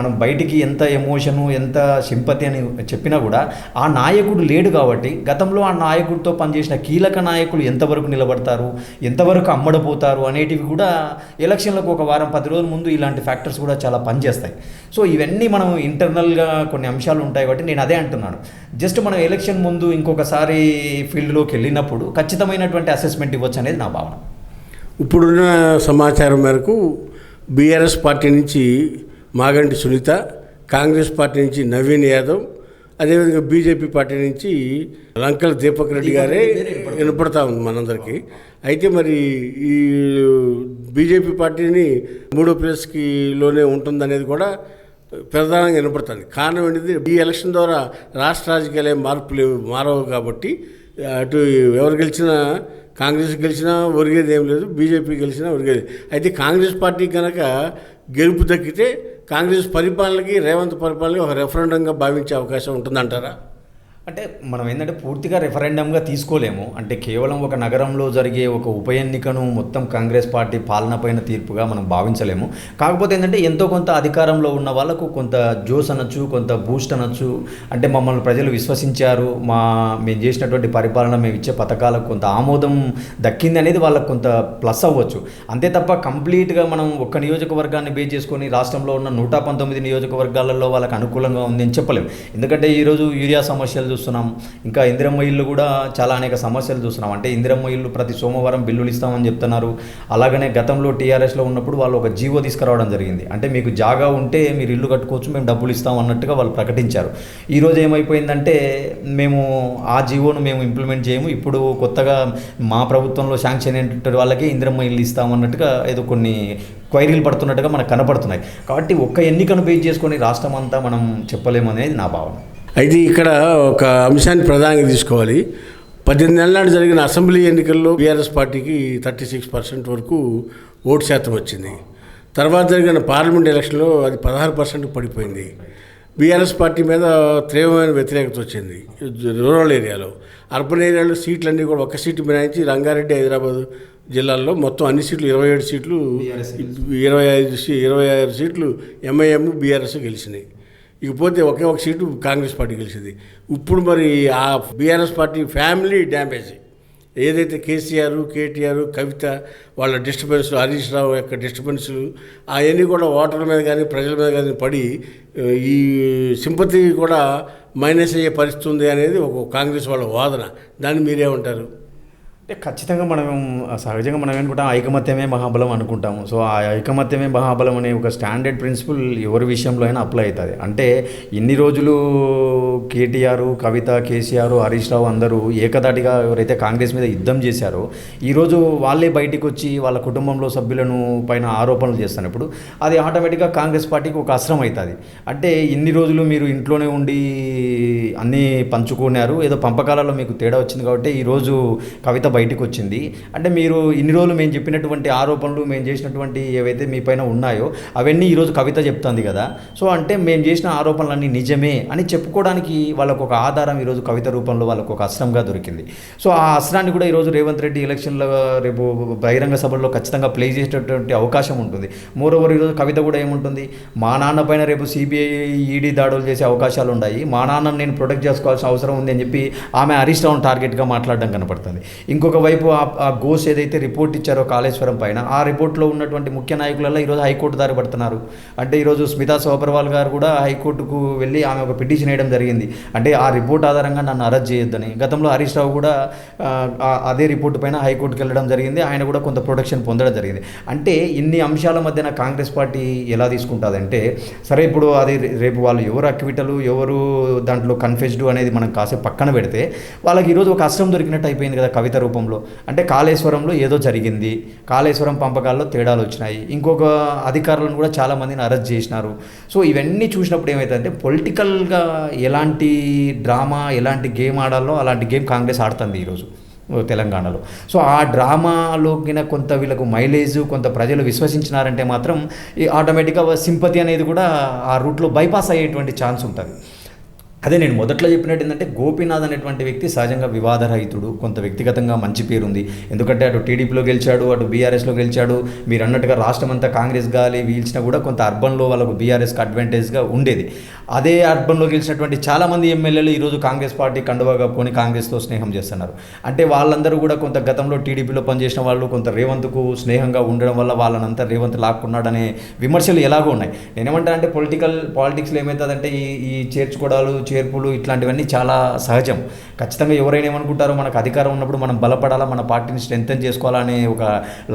మనం బయటికి ఎంత ఎమోషను ఎంత సింపతి అని చెప్పినా కూడా ఆ నాయకుడు లేడు కాబట్టి గతంలో ఆ నాయకుడితో పనిచేసిన కీలక నాయకులు ఎంతవరకు నిలబడతారు, ఎంతవరకు అమ్మడపోతారు అనేటివి కూడా ఎలక్షన్లకు ఒక వారం 10 రోజుల ముందు ఇలాంటి ఫ్యాక్టర్స్ కూడా చాలా పనిచేస్తాయి. సో ఇవన్నీ మనం ఇంటర్నల్గా కొన్ని అంశాలు ఉంటాయి కాబట్టి నేను అదే అంటున్నాను. జస్ట్ మనం ఎలక్షన్ ముందు ఇంకొకసారి ఫీల్డ్లోకి వెళ్ళినప్పుడు ఖచ్చితమైనటువంటి అసెస్మెంట్ ఇవ్వచ్చు అనేది నా భావన. ఇప్పుడున్న సమాచారం మేరకు బీఆర్ఎస్ పార్టీ నుంచి మాగంటి సునీత, కాంగ్రెస్ పార్టీ నుంచి నవీన్ యాదవ్, అదేవిధంగా బీజేపీ పార్టీ నుంచి లంకల దీపక్ రెడ్డి గారే వినపడతా ఉంది మనందరికీ. అయితే మరి ఈ బీజేపీ పార్టీని 3వ ప్లేస్కి లోనే ఉంటుందనేది కూడా ప్రధానంగా వినపడుతుంది. కారణం ఏంటిది, ఈ ఎలక్షన్ ద్వారా రాష్ట్ర రాజకీయాలే మారవు కాబట్టి అటు ఎవరు గెలిచినా, కాంగ్రెస్ గెలిచినా ఒరిగేది ఏం లేదు, బీజేపీ గెలిచినా ఒరిగేది. అయితే కాంగ్రెస్ పార్టీ కనుక గెలుపు దక్కితే కాంగ్రెస్ పరిపాలనకి, రేవంత్ పరిపాలనకి ఒక రెఫరెండంగా భావించే అవకాశం ఉంటుందంటారా? అంటే మనం ఏంటంటే పూర్తిగా రెఫరెండంగా తీసుకోలేము. అంటే కేవలం ఒక నగరంలో జరిగే ఒక ఉప ఎన్నికను మొత్తం కాంగ్రెస్ పార్టీ పాలన పైన తీర్పుగా మనం భావించలేము. కాకపోతే ఏంటంటే ఎంతో కొంత అధికారంలో ఉన్న వాళ్ళకు కొంత జోస్ అనొచ్చు, కొంత బూస్ట్ అనొచ్చు. అంటే మమ్మల్ని ప్రజలు విశ్వసించారు, మేము చేసినటువంటి పరిపాలన, మేము ఇచ్చే పథకాలకు కొంత ఆమోదం దక్కింది అనేది వాళ్ళకు కొంత ప్లస్ అవ్వచ్చు. అంతే తప్ప కంప్లీట్గా మనం ఒక్క నియోజకవర్గాన్ని బేస్ చేసుకొని రాష్ట్రంలో ఉన్న 119 నియోజకవర్గాలలో వాళ్ళకి అనుకూలంగా ఉంది అని చెప్పలేము. ఎందుకంటే ఈరోజు యూరియా సమస్యలు చూస్తున్నాం, ఇంకా ఇందిరమ్మ ఇల్లు కూడా చాలా అనేక సమస్యలు చూస్తున్నాం. అంటే ఇందిరమ్మ ఇల్లు ప్రతి సోమవారం బిల్లులు ఇస్తామని చెప్తున్నారు. అలాగనే గతంలో టీఆర్ఎస్లో ఉన్నప్పుడు వాళ్ళు ఒక జీవో తీసుకురావడం జరిగింది. అంటే మీకు జాగా ఉంటే మీరు ఇల్లు కట్టుకోవచ్చు, మేము డబ్బులు ఇస్తాం అన్నట్టుగా వాళ్ళు ప్రకటించారు. ఈరోజు ఏమైపోయిందంటే మేము ఆ జీవోను మేము ఇంప్లిమెంట్ చేయము, ఇప్పుడు కొత్తగా మా ప్రభుత్వంలో శాంక్షన్ అయినటువంటి వాళ్ళకి ఇందిరమ్మ ఇల్లు ఇస్తామన్నట్టుగా ఏదో కొన్ని క్వైరీలు పడుతున్నట్టుగా మనకు కనపడుతున్నాయి. కాబట్టి ఒక్క ఎన్నికను బేస్ చేసుకొని రాష్ట్రం అంతా మనం చెప్పలేమనేది నా భావన. అయితే ఇక్కడ ఒక అంశాన్ని ప్రధానంగా తీసుకోవాలి. 18 నెలల నాడు జరిగిన అసెంబ్లీ ఎన్నికల్లో బీఆర్ఎస్ పార్టీకి 36% వరకు ఓటు శాతం వచ్చింది. తర్వాత జరిగిన పార్లమెంట్ ఎలక్షన్లో అది 16% పడిపోయింది. బీఆర్ఎస్ పార్టీ మీద తీవ్రమైన వ్యతిరేకత వచ్చింది రూరల్ ఏరియాలో. అర్బన్ ఏరియాలో సీట్లన్నీ కూడా ఒక సీటు మినహాయించి రంగారెడ్డి, హైదరాబాద్ జిల్లాల్లో మొత్తం అన్ని సీట్లు 27 సీట్లు, 25 సీట్లు ఎంఐఎం, బీఆర్ఎస్ గెలిచినాయి. ఇకపోతే ఒకే ఒక సీటు కాంగ్రెస్ పార్టీ గెలిచింది. ఇప్పుడు మరి ఆ బీఆర్ఎస్ పార్టీ ఫ్యామిలీ డ్యామేజ్ ఏదైతే కేసీఆర్, కేటీఆర్, కవిత వాళ్ళ డిస్టర్బెన్స్లు, హరీష్ రావు యొక్క డిస్టర్బెన్స్లు అవన్నీ కూడా ఓటర్ల మీద కానీ ప్రజల మీద కానీ పడి ఈ సింపతి కూడా మైనస్ అయ్యే పరిస్థితి ఉంది అనేది ఒక కాంగ్రెస్ వాళ్ళ వాదన. దాన్ని మీరేమంటారు? అంటే ఖచ్చితంగా మనం సహజంగా మనం అనుకుంటాం ఐకమత్యమే మహాబలం అనుకుంటాము. సో ఆ ఐకమత్యమే మహాబలం అనే ఒక స్టాండర్డ్ ప్రిన్సిపల్ ఎవరి విషయంలో అయినా అప్లై అవుతుంది. అంటే ఇన్ని రోజులు కేటీఆర్, కవిత, కేసీఆర్, హరీష్ రావు అందరూ ఏకదాటిగా ఎవరైతే కాంగ్రెస్ మీద యుద్ధం చేశారో ఈరోజు వాళ్ళే బయటికి వచ్చి వాళ్ళ కుటుంబంలో సభ్యులను పైన ఆరోపణలు చేస్తున్నప్పుడు అది ఆటోమేటిక్గా కాంగ్రెస్ పార్టీకి ఒక అస్త్రం అవుతుంది. అంటే ఇన్ని రోజులు మీరు ఇంట్లోనే ఉండి అన్నీ పంచుకున్నారు, ఏదో పంపకాలలో మీకు తేడా వచ్చింది కాబట్టి ఈరోజు కవిత బయటకు వచ్చింది. అంటే మీరు ఇన్ని రోజులు మేము చెప్పినటువంటి ఆరోపణలు, మేము చేసినటువంటి ఏవైతే మీ పైన ఉన్నాయో అవన్నీ ఈరోజు కవిత చెప్తుంది కదా. సో అంటే మేము చేసిన ఆరోపణలన్నీ నిజమే అని చెప్పుకోవడానికి వాళ్ళకు ఒక ఆధారం ఈరోజు కవిత రూపంలో వాళ్ళకు ఒక అస్త్రంగా దొరికింది. సో ఆ అస్త్రాన్ని కూడా ఈరోజు రేవంత్ రెడ్డి ఎలక్షన్లో రేపు బహిరంగ సభల్లో ఖచ్చితంగా ప్లే చేసేటటువంటి అవకాశం ఉంటుంది. మోరోవర్ ఈరోజు కవిత కూడా ఏముంటుంది, మా నాన్న పైన రేపు సిబిఐ, ఈడీ దాడులు చేసే అవకాశాలు ఉన్నాయి, మా నాన్నను నేను ప్రొటెక్ట్ చేసుకోవాల్సిన అవసరం ఉంది అని చెప్పి ఆమె హరీష్ రావును టార్గెట్గా మాట్లాడడం కనపడుతుంది. ఇంకొక వైపు ఆ ఘోష్ ఏదైతే రిపోర్ట్ ఇచ్చారో కాళేశ్వరం పైన, ఆ రిపోర్ట్లో ఉన్నటువంటి ముఖ్య నాయకులలో ఈరోజు హైకోర్టు దారి పడుతున్నారు. అంటే ఈరోజు స్మితా సోపర్వాల్ గారు కూడా హైకోర్టుకు వెళ్ళి ఆమె ఒక పిటిషన్ వేయడం జరిగింది. అంటే ఆ రిపోర్ట్ ఆధారంగా నన్ను అరెస్ట్ చేయొద్దని. గతంలో హరీష్ రావు కూడా అదే రిపోర్టు పైన హైకోర్టుకు వెళ్ళడం జరిగింది, ఆయన కూడా కొంత ప్రొటెక్షన్ పొందడం జరిగింది. అంటే ఇన్ని అంశాల మధ్యన కాంగ్రెస్ పార్టీ ఎలా తీసుకుంటుందంటే, సరే ఇప్పుడు అది రేపు వాళ్ళు ఎవరు అక్విటలు, ఎవరు దాంట్లో కన్ఫెస్డ్ అనేది మనం కాసేపు పక్కన పెడితే వాళ్ళకి ఈరోజు ఒక అస్త్రం దొరికినట్టు అయిపోయింది కదా కవిత రూపంలో. అంటే కాళేశ్వరంలో ఏదో జరిగింది, కాళేశ్వరం పంపకాల్లో తేడాలు వచ్చినాయి, ఇంకొక అధికారులను కూడా చాలామందిని అరెస్ట్ చేసినారు. సో ఇవన్నీ చూసినప్పుడు ఏమవుతుందంటే పొలిటికల్గా ఎలాంటి డ్రామా, ఎలాంటి గేమ్ ఆడాలో అలాంటి గేమ్ కాంగ్రెస్ ఆడుతుంది ఈరోజు తెలంగాణలో. సో ఆ డ్రామాలోకిన కొంత వీళ్ళకు మైలేజ్, కొంత ప్రజలు విశ్వసించినారంటే మాత్రం ఈ ఆటోమేటిక్గా సింపతి అనేది కూడా ఆ రూట్లో బైపాస్ అయ్యేటువంటి ఛాన్స్ ఉంటుంది. అదే నేను మొదట్లో చెప్పినట్టు ఏంటంటే గోపీనాథ్ అనేటువంటి వ్యక్తి సహజంగా వివాదరహితుడు, కొంత వ్యక్తిగతంగా మంచి పేరుంది. ఎందుకంటే అటు టీడీపీలో గెలిచాడు, అటు బీఆర్ఎస్లో గెలిచాడు. మీరు అన్నట్టుగా రాష్ట్రం అంతా కాంగ్రెస్ గాలి వీల్చినా కూడా కొంత అర్బన్లో వాళ్ళకు బీఆర్ఎస్కి అడ్వాంటేజ్గా ఉండేది. అదే అర్బన్లో గెలిచినటువంటి చాలామంది ఎమ్మెల్యేలు ఈరోజు కాంగ్రెస్ పార్టీ కండువా కప్పుకొని కాంగ్రెస్తో స్నేహం చేస్తున్నారు. అంటే వాళ్ళందరూ కూడా కొంత గతంలో టీడీపీలో పనిచేసిన వాళ్ళు కొంత రేవంత్కు స్నేహంగా ఉండడం వల్ల వాళ్ళనంతా రేవంత్ లాక్కున్నాడనే విమర్శలు ఎలాగో ఉన్నాయి. నేనేమంటా అంటే పాలిటిక్స్లో ఏమవుతుందంటే ఈ చేర్చుకోవడాలు, చేర్పులు ఇట్లాంటివన్నీ చాలా సహజం. ఖచ్చితంగా ఎవరైనా ఏమనుకుంటారో మనకు అధికారం ఉన్నప్పుడు మనం బలపడాలా, మన పార్టీని స్ట్రెంథెన్ చేసుకోవాలనే ఒక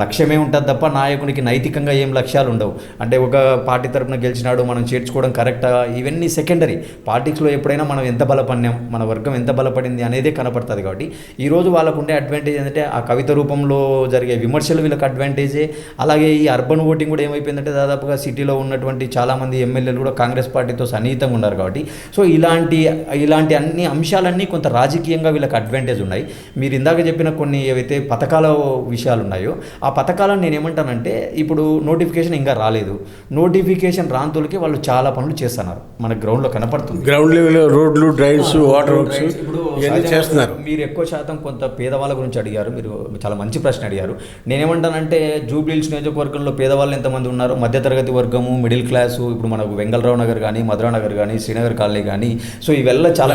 లక్ష్యమే ఉంటుంది తప్ప నాయకునికి నైతికంగా ఏం లక్ష్యాలు ఉండవు. అంటే ఒక పార్టీ తరపున గెలిచినాడు మనం చేర్చుకోవడం కరెక్టా, ఇవన్నీ సెకండరీ. పార్టీస్లో ఎప్పుడైనా మనం ఎంత బలపడినాం, మన వర్గం ఎంత బలపడింది అనేదే కనపడుతుంది. కాబట్టి ఈరోజు వాళ్ళకు ఉండే అడ్వాంటేజ్ ఏంటంటే ఆ కవిత రూపంలో జరిగే విమర్శలు వీళ్ళకి అడ్వాంటేజే. అలాగే ఈ అర్బన్ ఓటింగ్ కూడా ఏమైపోయిందంటే దాదాపుగా సిటీలో ఉన్నటువంటి చాలామంది ఎమ్మెల్యేలు కూడా కాంగ్రెస్ పార్టీతో సన్నిహితంగా ఉన్నారు. కాబట్టి సో ఇలాంటి అన్ని అంశాలన్నీ కొంత రాజకీయంగా వీళ్ళకి అడ్వాంటేజ్ ఉన్నాయి. మీరు ఇందాక చెప్పిన కొన్ని ఏవైతే పథకాల విషయాలు ఉన్నాయో ఆ పథకాలను నేను ఏమంటానంటే ఇప్పుడు నోటిఫికేషన్ ఇంకా రాలేదు. నోటిఫికేషన్ రాంతులకి వాళ్ళు చాలా పనులు చేస్తున్నారు, మన గ్రౌండ్లో కనపడుతుంది. గ్రౌండ్ లెవెల్ రోడ్లు, డ్రైన్స్, వాటర్ వర్క్స్ ఇవన్నీ చేస్తున్నారు. మీరు ఎక్కువ శాతం కొంత పేదవాళ్ళ గురించి అడిగారు, మీరు చాలా మంచి ప్రశ్న అడిగారు. నేనేమంటానంటే జూబ్లీహిల్స్ నియోజకవర్గంలో పేదవాళ్ళు ఎంతమంది ఉన్నారు, మధ్యతరగతి వర్గము, మిడిల్ క్లాసు, ఇప్పుడు మనకు వెంగళరావు నగర్ కానీ, మధురా నగర్ కానీ, శ్రీనగర్ కాలనీ కానీ, సో ఇవెల్లా చాలా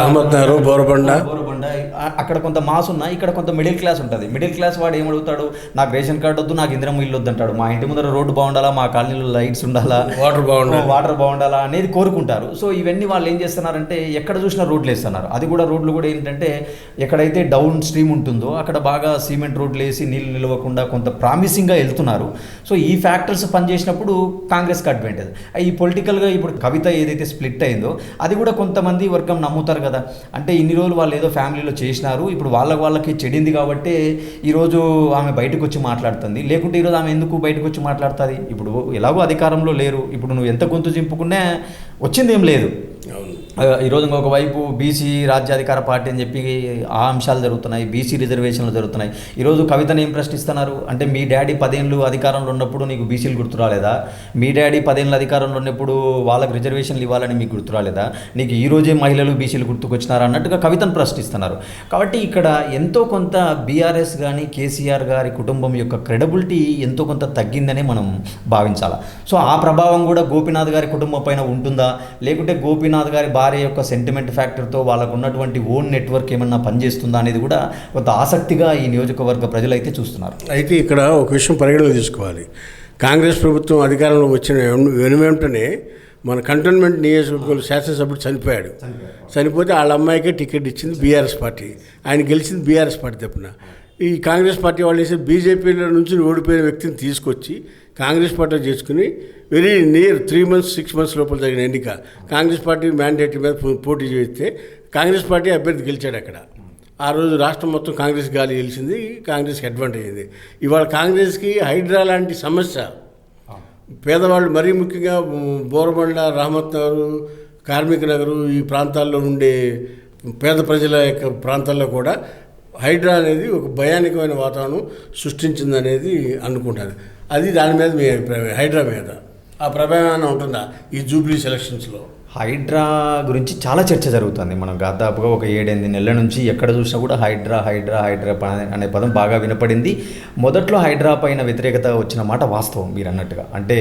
అహ్మద్ నగర్, బోరబండ అక్కడ కొంత మాస్ ఉన్నాయి, ఇక్కడ కొంత మిడిల్ క్లాస్ ఉంటుంది. మిడిల్ క్లాస్ వాడు ఏమడుగుతాడు, నాకు రేషన్ కార్డు వద్దు, నాకు ఇందిరమ్మ ఇల్లు వద్దు అంటాడు. మా ఇంటి ముందర రోడ్డు బాగుండాలా, మా కాలనీలో లైట్స్ ఉండాలా, వాటర్ బాగుండాలా అనేది కోరుకుంటారు. సో ఇవన్నీ వాళ్ళు ఏం చేస్తున్నారంటే ఎక్కడ చూసినా రోడ్లు వేస్తున్నారు. అది కూడా రోడ్లు కూడా ఏంటంటే ఎక్కడైతే డౌన్ స్ట్రీమ్ ఉంటుందో అక్కడ బాగా సిమెంట్ రోడ్లు వేసి నీళ్ళు నిలవకుండా కొంత ప్రామిసింగ్గా వెళ్తున్నారు. సో ఈ ఫ్యాక్టర్స్ పనిచేసినప్పుడు కాంగ్రెస్కి అడ్వాంటేజ్. ఈ పొలిటికల్గా ఇప్పుడు కవిత ఏదైతే స్ప్లిట్ అయిందో అది కూడా కొంతమంది వర్గం నమ్ముతారు కదా, అంటే ఇన్ని రోజులు వాళ్ళు ఏదో ఫ్యామిలీలో చేసినారు, ఇప్పుడు వాళ్ళకి చెడింది కాబట్టి ఈరోజు ఆమె బయటకు వచ్చి మాట్లాడుతుంది. లేకుంటే ఈరోజు ఆమె ఎందుకు బయటకు వచ్చి మాట్లాడుతుంది? ఇప్పుడు ఎలాగో అధికారంలో లేరు, ఇప్పుడు నువ్వు ఎంత గొంతు చింపుకున్నా వచ్చింది ఏం లేదు. ఈరోజు ఒకవైపు బీసీ రాజ్యాధికార పార్టీ అని చెప్పి ఆ అంశాలు జరుగుతున్నాయి, బీసీ రిజర్వేషన్లు జరుగుతున్నాయి. ఈరోజు కవితను ఏం ప్రశ్నిస్తున్నారు అంటే మీ డాడీ 10 ఏళ్ళు అధికారంలో ఉన్నప్పుడు నీకు బీసీలు గుర్తు రాలేదా, మీ డాడీ 10 ఏళ్ళు అధికారంలో ఉన్నప్పుడు వాళ్ళకి రిజర్వేషన్లు ఇవ్వాలని మీకు గుర్తు రాలేదా, నీకు ఈరోజే మహిళలు బీసీలు గుర్తుకొచ్చినారు అన్నట్టుగా కవితను ప్రశ్నిస్తున్నారు. కాబట్టి ఇక్కడ ఎంతో కొంత బీఆర్ఎస్ కానీ కేసీఆర్ గారి కుటుంబం యొక్క క్రెడిబిలిటీ ఎంతో కొంత తగ్గిందనే మనం భావించాలి. సో ఆ ప్రభావం కూడా గోపీనాథ్ గారి కుటుంబం పైన ఉంటుందా, లేకుంటే గోపీనాథ్ గారి భార్య యొక్క సెంటిమెంట్ ఫ్యాక్టర్తో వాళ్ళకు ఉన్నటువంటి ఓన్ నెట్వర్క్ ఏమన్నా పనిచేస్తుందా అనేది కూడా కొంత ఆసక్తిగా ఈ నియోజకవర్గ ప్రజలైతే చూస్తున్నారు. అయితే ఇక్కడ ఒక విషయం పరిగణలో తీసుకోవాలి. కాంగ్రెస్ ప్రభుత్వం అధికారంలో వచ్చిన వెనువెంటనే మన కంటోన్మెంట్ నియోజకవర్గంలో శాసనసభ్యుడు చనిపోయాడు. చనిపోతే వాళ్ళ అమ్మాయికే టికెట్ ఇచ్చింది బీఆర్ఎస్ పార్టీ, ఆయన గెలిచింది బీఆర్ఎస్ పార్టీ తరపున. ఈ కాంగ్రెస్ పార్టీ వాళ్ళు వేసి బీజేపీలో నుంచి ఓడిపోయిన వ్యక్తిని తీసుకొచ్చి కాంగ్రెస్ పార్టీలో చేసుకుని వెరీ నియర్ 3 months 6 months లోపల జరిగిన ఎన్నిక కాంగ్రెస్ పార్టీ మ్యాండేట్ మీద పోటీ చేస్తే కాంగ్రెస్ పార్టీ అభ్యర్థి గెలిచాడు. అక్కడ ఆ రోజు రాష్ట్రం మొత్తం కాంగ్రెస్ గాలి గెలిచింది, కాంగ్రెస్కి అడ్వాంటేజ్ అయింది. ఇవాళ కాంగ్రెస్కి హైడ్రా లాంటి సమస్య, పేదవాళ్ళు మరీ ముఖ్యంగా బోరబండ, రహమత్ నగరు, కార్మిక నగరు ఈ ప్రాంతాల్లో ఉండే పేద ప్రజల యొక్క ప్రాంతాల్లో కూడా హైడ్రా అనేది ఒక భయానకమైన వాతావరణం సృష్టించిందనేది అనుకుంటారు. అది దాని మీద మీ అభిప్రాయం, హైడ్రా మీద ఆ ప్రభావం ఉంటుందా ఈ జూబ్లీ ఎలక్షన్స్లో? హైడ్రా గురించి చాలా చర్చ జరుగుతుంది. మనం దాదాపుగా ఒక 7-8 నెలల నుంచి ఎక్కడ చూసినా కూడా హైడ్రా అనే పదం బాగా వినపడింది. మొదట్లో హైడ్రా పైన వ్యతిరేకత వచ్చిన మాట వాస్తవం మీరు అన్నట్టుగా. అంటే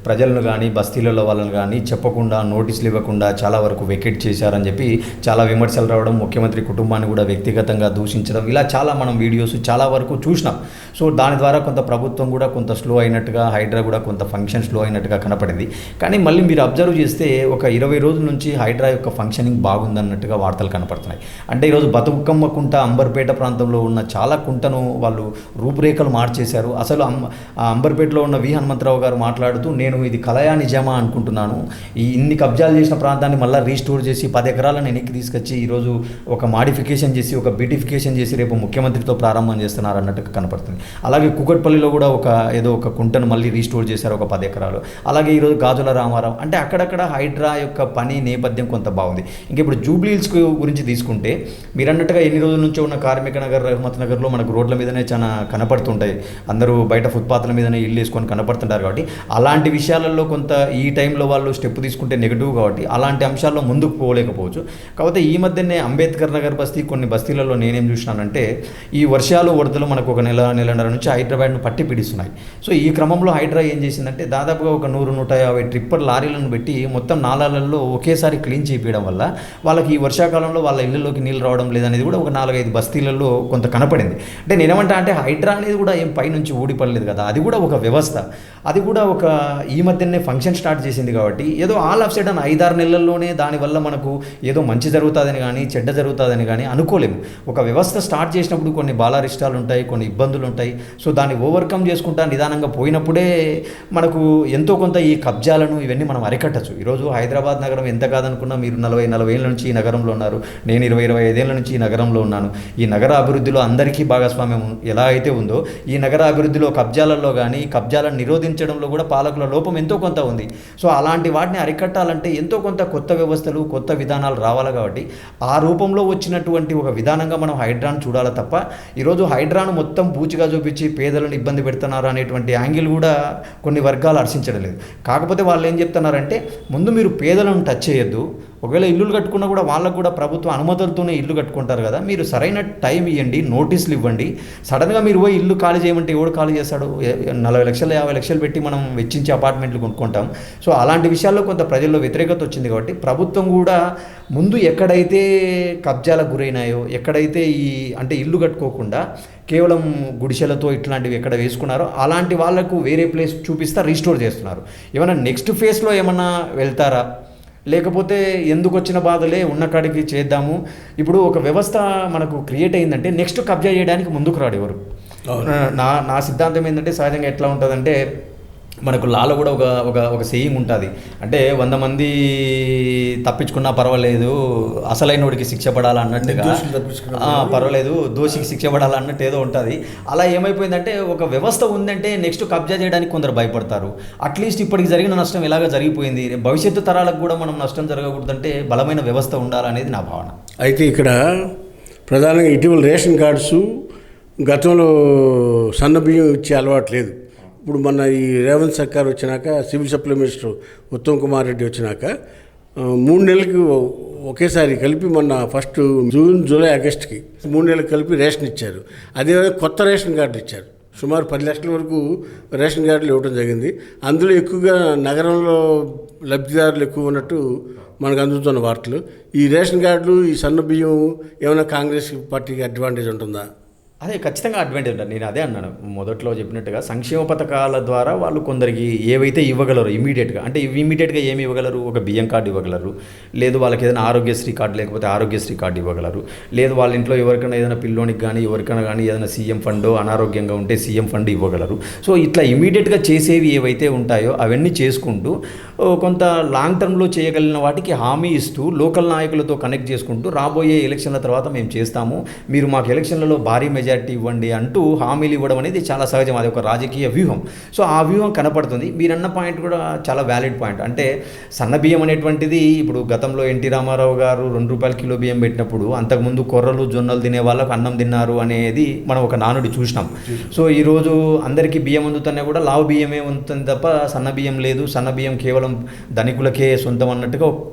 ప్రజలను కానీ బస్తీలలో వాళ్ళని కానీ చెప్పకుండా నోటీసులు ఇవ్వకుండా చాలా వరకు వెకెట్ చేశారని చెప్పి చాలా విమర్శలు రావడం, ముఖ్యమంత్రి కుటుంబాన్ని కూడా వ్యక్తిగతంగా దూషించడం, ఇలా చాలా మనం వీడియోస్ చాలా వరకు చూసినాం. సో దాని ద్వారా కొంత ప్రభుత్వం కూడా కొంత స్లో అయినట్టుగా, హైడ్రా కూడా కొంత ఫంక్షన్ స్లో అయినట్టుగా కనపడింది. కానీ మళ్ళీ మీరు అబ్జర్వ్ చేస్తే ఒక 20 రోజుల నుంచి హైడ్రా యొక్క ఫంక్షనింగ్ బాగుందన్నట్టుగా వార్తలు కనపడుతున్నాయి. అంటే ఈరోజు బతుకమ్మ కుంట, అంబర్పేట ప్రాంతంలో ఉన్న చాలా కుంటను వాళ్ళు రూపురేఖలు మార్చేశారు. అసలు అంబర్పేటలో ఉన్న వి హనుమంతరావు గారు మాట్లాడుతూ నేను ఇది కలయా నిజమా అనుకుంటున్నాను, ఈ ఇన్ని కబ్జాలు చేసిన ప్రాంతాన్ని మళ్ళీ రీస్టోర్ చేసి 10 ఎకరాలను వెనక్కి తీసుకొచ్చి ఈరోజు ఒక మాడిఫికేషన్ చేసి ఒక బ్యూటిఫికేషన్ చేసి రేపు ముఖ్యమంత్రితో ప్రారంభం చేస్తున్నారు అన్నట్టుగా కనపడుతుంది. అలాగే కుకట్పల్లిలో కూడా ఏదో ఒక కుంటను మళ్ళీ రీస్టోర్ చేశారు ఒక 10 ఎకరాలు. అలాగే ఈరోజు గాజుల రామారావు, అంటే అక్కడక్కడ హైడ్రా యొక్క పని నేపథ్యం కొంత బాగుంది. ఇంకా ఇప్పుడు జూబ్లీహిల్స్ గురించి తీసుకుంటే మీరు అన్నట్టుగా ఎన్ని రోజుల నుంచో ఉన్న కార్మిక నగర్, రహమత్ నగర్లో మనకు రోడ్ల మీదనే చాలా కనపడుతుంటాయి, అందరూ బయట ఫుట్పాత్ల మీదనే ఇల్లు వేసుకొని కనపడుతుంటారు. కాబట్టి అలాంటి విషయాలలో కొంత ఈ టైంలో వాళ్ళు స్టెప్ తీసుకుంటే నెగిటివ్, కాబట్టి అలాంటి అంశాల్లో ముందుకు పోలేకపోవచ్చు. కాకపోతే ఈ మధ్యనే అంబేద్కర్ నగర్ బస్తీ, కొన్ని బస్తీలలో నేనేం చూసినానంటే ఈ వర్షాలు వరదలు మనకు ఒక నెలన్నర నుంచి హైదరాబాద్ను పట్టి పిడిస్తున్నాయి. సో ఈ క్రమంలో హైడ్రా ఏం చేసిందంటే దాదాపుగా ఒక 100-150 ట్రిప్పర్ లారీలను పెట్టి మొత్తం నాలా వారాలలో ఒకేసారి క్లీన్ చేయించడం వల్ల వాళ్ళకి ఈ వర్షాకాలంలో వాళ్ళ ఇళ్ళలోకి నీళ్ళు రావడం లేదనేది కూడా ఒక 4-5 బస్తీలలో కొంత కనపడింది. అంటే నేనేమంటా అంటే హైడ్రా అనేది కూడా ఏం పైనుంచి ఊడిపడలేదు కదా, అది కూడా ఒక వ్యవస్థ, అది కూడా ఒక ఈ మధ్యనే ఫంక్షన్ స్టార్ట్ చేసింది. కాబట్టి ఏదో ఆల్ ఆఫ్ సడన్ 5-6 నెలల్లోనే దానివల్ల మనకు ఏదో మంచి జరుగుతుందని కానీ చెడ్డ జరుగుతుందని కానీ అనుకోలేము. ఒక వ్యవస్థ స్టార్ట్ చేసినప్పుడు కొన్ని బాలారిష్టాలు ఉంటాయి, కొన్ని ఇబ్బందులు ఉంటాయి. సో దాన్ని ఓవర్కమ్ చేసుకుంటా నిదానంగా పోయినప్పుడే మనకు ఎంతో కొంత ఈ కబ్జాలను ఇవన్నీ మనం అరికట్టచ్చు. ఈరోజు హైదరాబాద్ నగరం ఎంత కాదనుకున్నా మీరు 40 ఏళ్ళ నుంచి ఈ నగరంలో ఉన్నారు, నేను 20-25 ఏళ్ళ నుంచి ఈ నగరంలో ఉన్నాను. ఈ నగర అభివృద్ధిలో అందరికీ భాగస్వామ్యం ఎలా అయితే ఉందో ఈ నగర అభివృద్ధిలో కబ్జాలలో కానీ కబ్జాలను నిరోధించడంలో కూడా పాలకుల లోపం ఎంతో కొంత ఉంది. సో అలాంటి వాటిని అరికట్టాలంటే ఎంతో కొంత కొత్త వ్యవస్థలు కొత్త విధానాలు రావాలి. కాబట్టి ఆ రూపంలో వచ్చినటువంటి ఒక విధానంగా మనం హైడ్రాను చూడాలి తప్ప ఈరోజు హైడ్రాను మొత్తం పూచిగా చూపించి పేదలను ఇబ్బంది పెడుతున్నారు అనేటువంటి యాంగిల్ కూడా కొన్ని వర్గాలు హర్షించడం లేదు. కాకపోతే వాళ్ళు ఏం చెప్తున్నారంటే ముందు మీరు పేదలను టచ్ చేయొద్దు, ఒకవేళ ఇల్లులు కట్టుకున్నా కూడా వాళ్ళకు కూడా ప్రభుత్వ అనుమతులతోనే ఇల్లు కట్టుకుంటారు కదా, మీరు సరైన టైం ఇవ్వండి, నోటీసులు ఇవ్వండి. సడన్గా మీరు పోయి ఇల్లు ఖాళీ చేయమంటే ఎవడు ఖాళీ చేస్తాడు? 40 లక్షలు 50 లక్షలు పెట్టి మనం వెచ్చించి అపార్ట్మెంట్లు కొనుక్కుంటాం. సో అలాంటి విషయాల్లో కొంత ప్రజల్లో వ్యతిరేకత వచ్చింది. కాబట్టి ప్రభుత్వం కూడా ముందు ఎక్కడైతే కబ్జాలకు గురైనాయో, ఎక్కడైతే అంటే ఇల్లు కట్టుకోకుండా కేవలం గుడిసెలతో ఇట్లాంటివి ఎక్కడ వేసుకున్నారో అలాంటి వాళ్ళకు వేరే ప్లేస్ చూపిస్తా రీస్టోర్ చేస్తున్నారు. ఏమైనా నెక్స్ట్ ఫేజ్లో ఏమన్నా వెళ్తారా, లేకపోతే ఎందుకు వచ్చిన బాధలే ఉన్న కాడికి చేద్దాము? ఇప్పుడు ఒక వ్యవస్థ మనకు క్రియేట్ అయిందంటే నెక్స్ట్ కబ్జా చేయడానికి ముందుకు రాడు ఎవరు. నా సిద్ధాంతం ఏంటంటే సహజంగా ఎట్లా ఉంటుందంటే మనకు లాలో కూడా ఒక సేయింగ్ ఉంటుంది. అంటే 100 మంది తప్పించుకున్నా పర్వాలేదు, అసలైనోడికి శిక్ష పడాలన్నట్టుగా, పర్వాలేదు దోషికి శిక్ష పడాలన్నట్టు ఏదో ఉంటుంది. అలా ఏమైపోయిందంటే ఒక వ్యవస్థ ఉందంటే నెక్స్ట్ కబ్జా చేయడానికి కొందరు భయపడతారు. అట్లీస్ట్ ఇప్పటికి జరిగిన నష్టం ఎలాగ జరిగిపోయింది, భవిష్యత్తు తరాలకు కూడా మనం నష్టం జరగకూడదంటే బలమైన వ్యవస్థ ఉండాలనేది నా భావన. అయితే ఇక్కడ ప్రధానంగా ఇటీవల రేషన్ కార్డ్స్ గతంలో సన్నబియ్యం ఇచ్చే అలవాటు లేదు. ఇప్పుడు మొన్న ఈ రేవంత్ సర్కార్ వచ్చినాక, civil supply minister Uttam Kumar Reddy వచ్చినాక 3 నెలలకు ఒకేసారి కలిపి మొన్న ఫస్ట్ జూన్ జూలై ఆగస్టుకి 3 నెలలకు కలిపి రేషన్ ఇచ్చారు. అదేవిధంగా కొత్త రేషన్ కార్డులు ఇచ్చారు. సుమారు 10 లక్షల వరకు రేషన్ కార్డులు ఇవ్వడం జరిగింది. అందులో ఎక్కువగా నగరంలో లబ్ధిదారులు ఎక్కువ ఉన్నట్టు మనకు అందుతున్న వార్తలు. ఈ రేషన్ కార్డులు, ఈ సన్న బియ్యం ఏమైనా కాంగ్రెస్ పార్టీకి అడ్వాంటేజ్ ఉంటుందా? అదే ఖచ్చితంగా అడ్వాంటేజ్ ఉంటుంది. నేను అదే అన్నాను మొదట్లో చెప్పినట్టుగా, సంక్షేమ పథకాల ద్వారా వాళ్ళు కొందరికి ఏవైతే ఇవ్వగలరు ఇమీడియట్గా, అంటే ఇమీడియట్గా ఏమి ఇవ్వగలరు, ఒక బియ్యం కార్డు ఇవ్వగలరు, లేదు వాళ్ళకి ఏదైనా ఆరోగ్యశ్రీ కార్డు లేకపోతే ఆరోగ్యశ్రీ కార్డు ఇవ్వగలరు, లేదు వాళ్ళ ఇంట్లో ఎవరికైనా ఏదైనా పిల్లోనికి కానీ ఎవరికైనా కానీ ఏదైనా సీఎం ఫండ్ అనారోగ్యంగా ఉంటే సీఎం ఫండ్ ఇవ్వగలరు. సో ఇట్లా ఇమీడియట్గా చేసేవి ఏవైతే ఉంటాయో అవన్నీ చేసుకుంటూ కొంత లాంగ్ టర్మ్లో చేయగలిగిన వాటికి హామీ ఇస్తూ లోకల్ నాయకులతో కనెక్ట్ చేసుకుంటూ రాబోయే ఎలక్షన్ల తర్వాత మేము చేస్తాము, మీరు మాకు ఎలక్షన్లలో భారీ మెజారిటీ ఇవ్వండి అంటూ హామీలు ఇవ్వడం అనేది చాలా సహజం. అది ఒక రాజకీయ వ్యూహం. సో ఆ వ్యూహం కనపడుతుంది. మీరన్న పాయింట్ కూడా చాలా వ్యాలిడ్ పాయింట్. అంటే సన్న బియ్యం అనేటువంటిది ఇప్పుడు గతంలో ఎన్టీ రామారావు గారు 2 రూపాయల కిలో బియ్యం పెట్టినప్పుడు అంతకుముందు కొర్రలు జొన్నలు తినే వాళ్ళకు అన్నం తిన్నారు అనేది మనం ఒక నానుడి చూసినాం. సో ఈరోజు అందరికీ బియ్యం అందుతున్నా కూడా లావు బియ్యమే ఉంటుంది తప్ప సన్న బియ్యం లేదు, సన్న బియ్యం కేవలం ధనికులకే సొంతం అన్నట్టుగా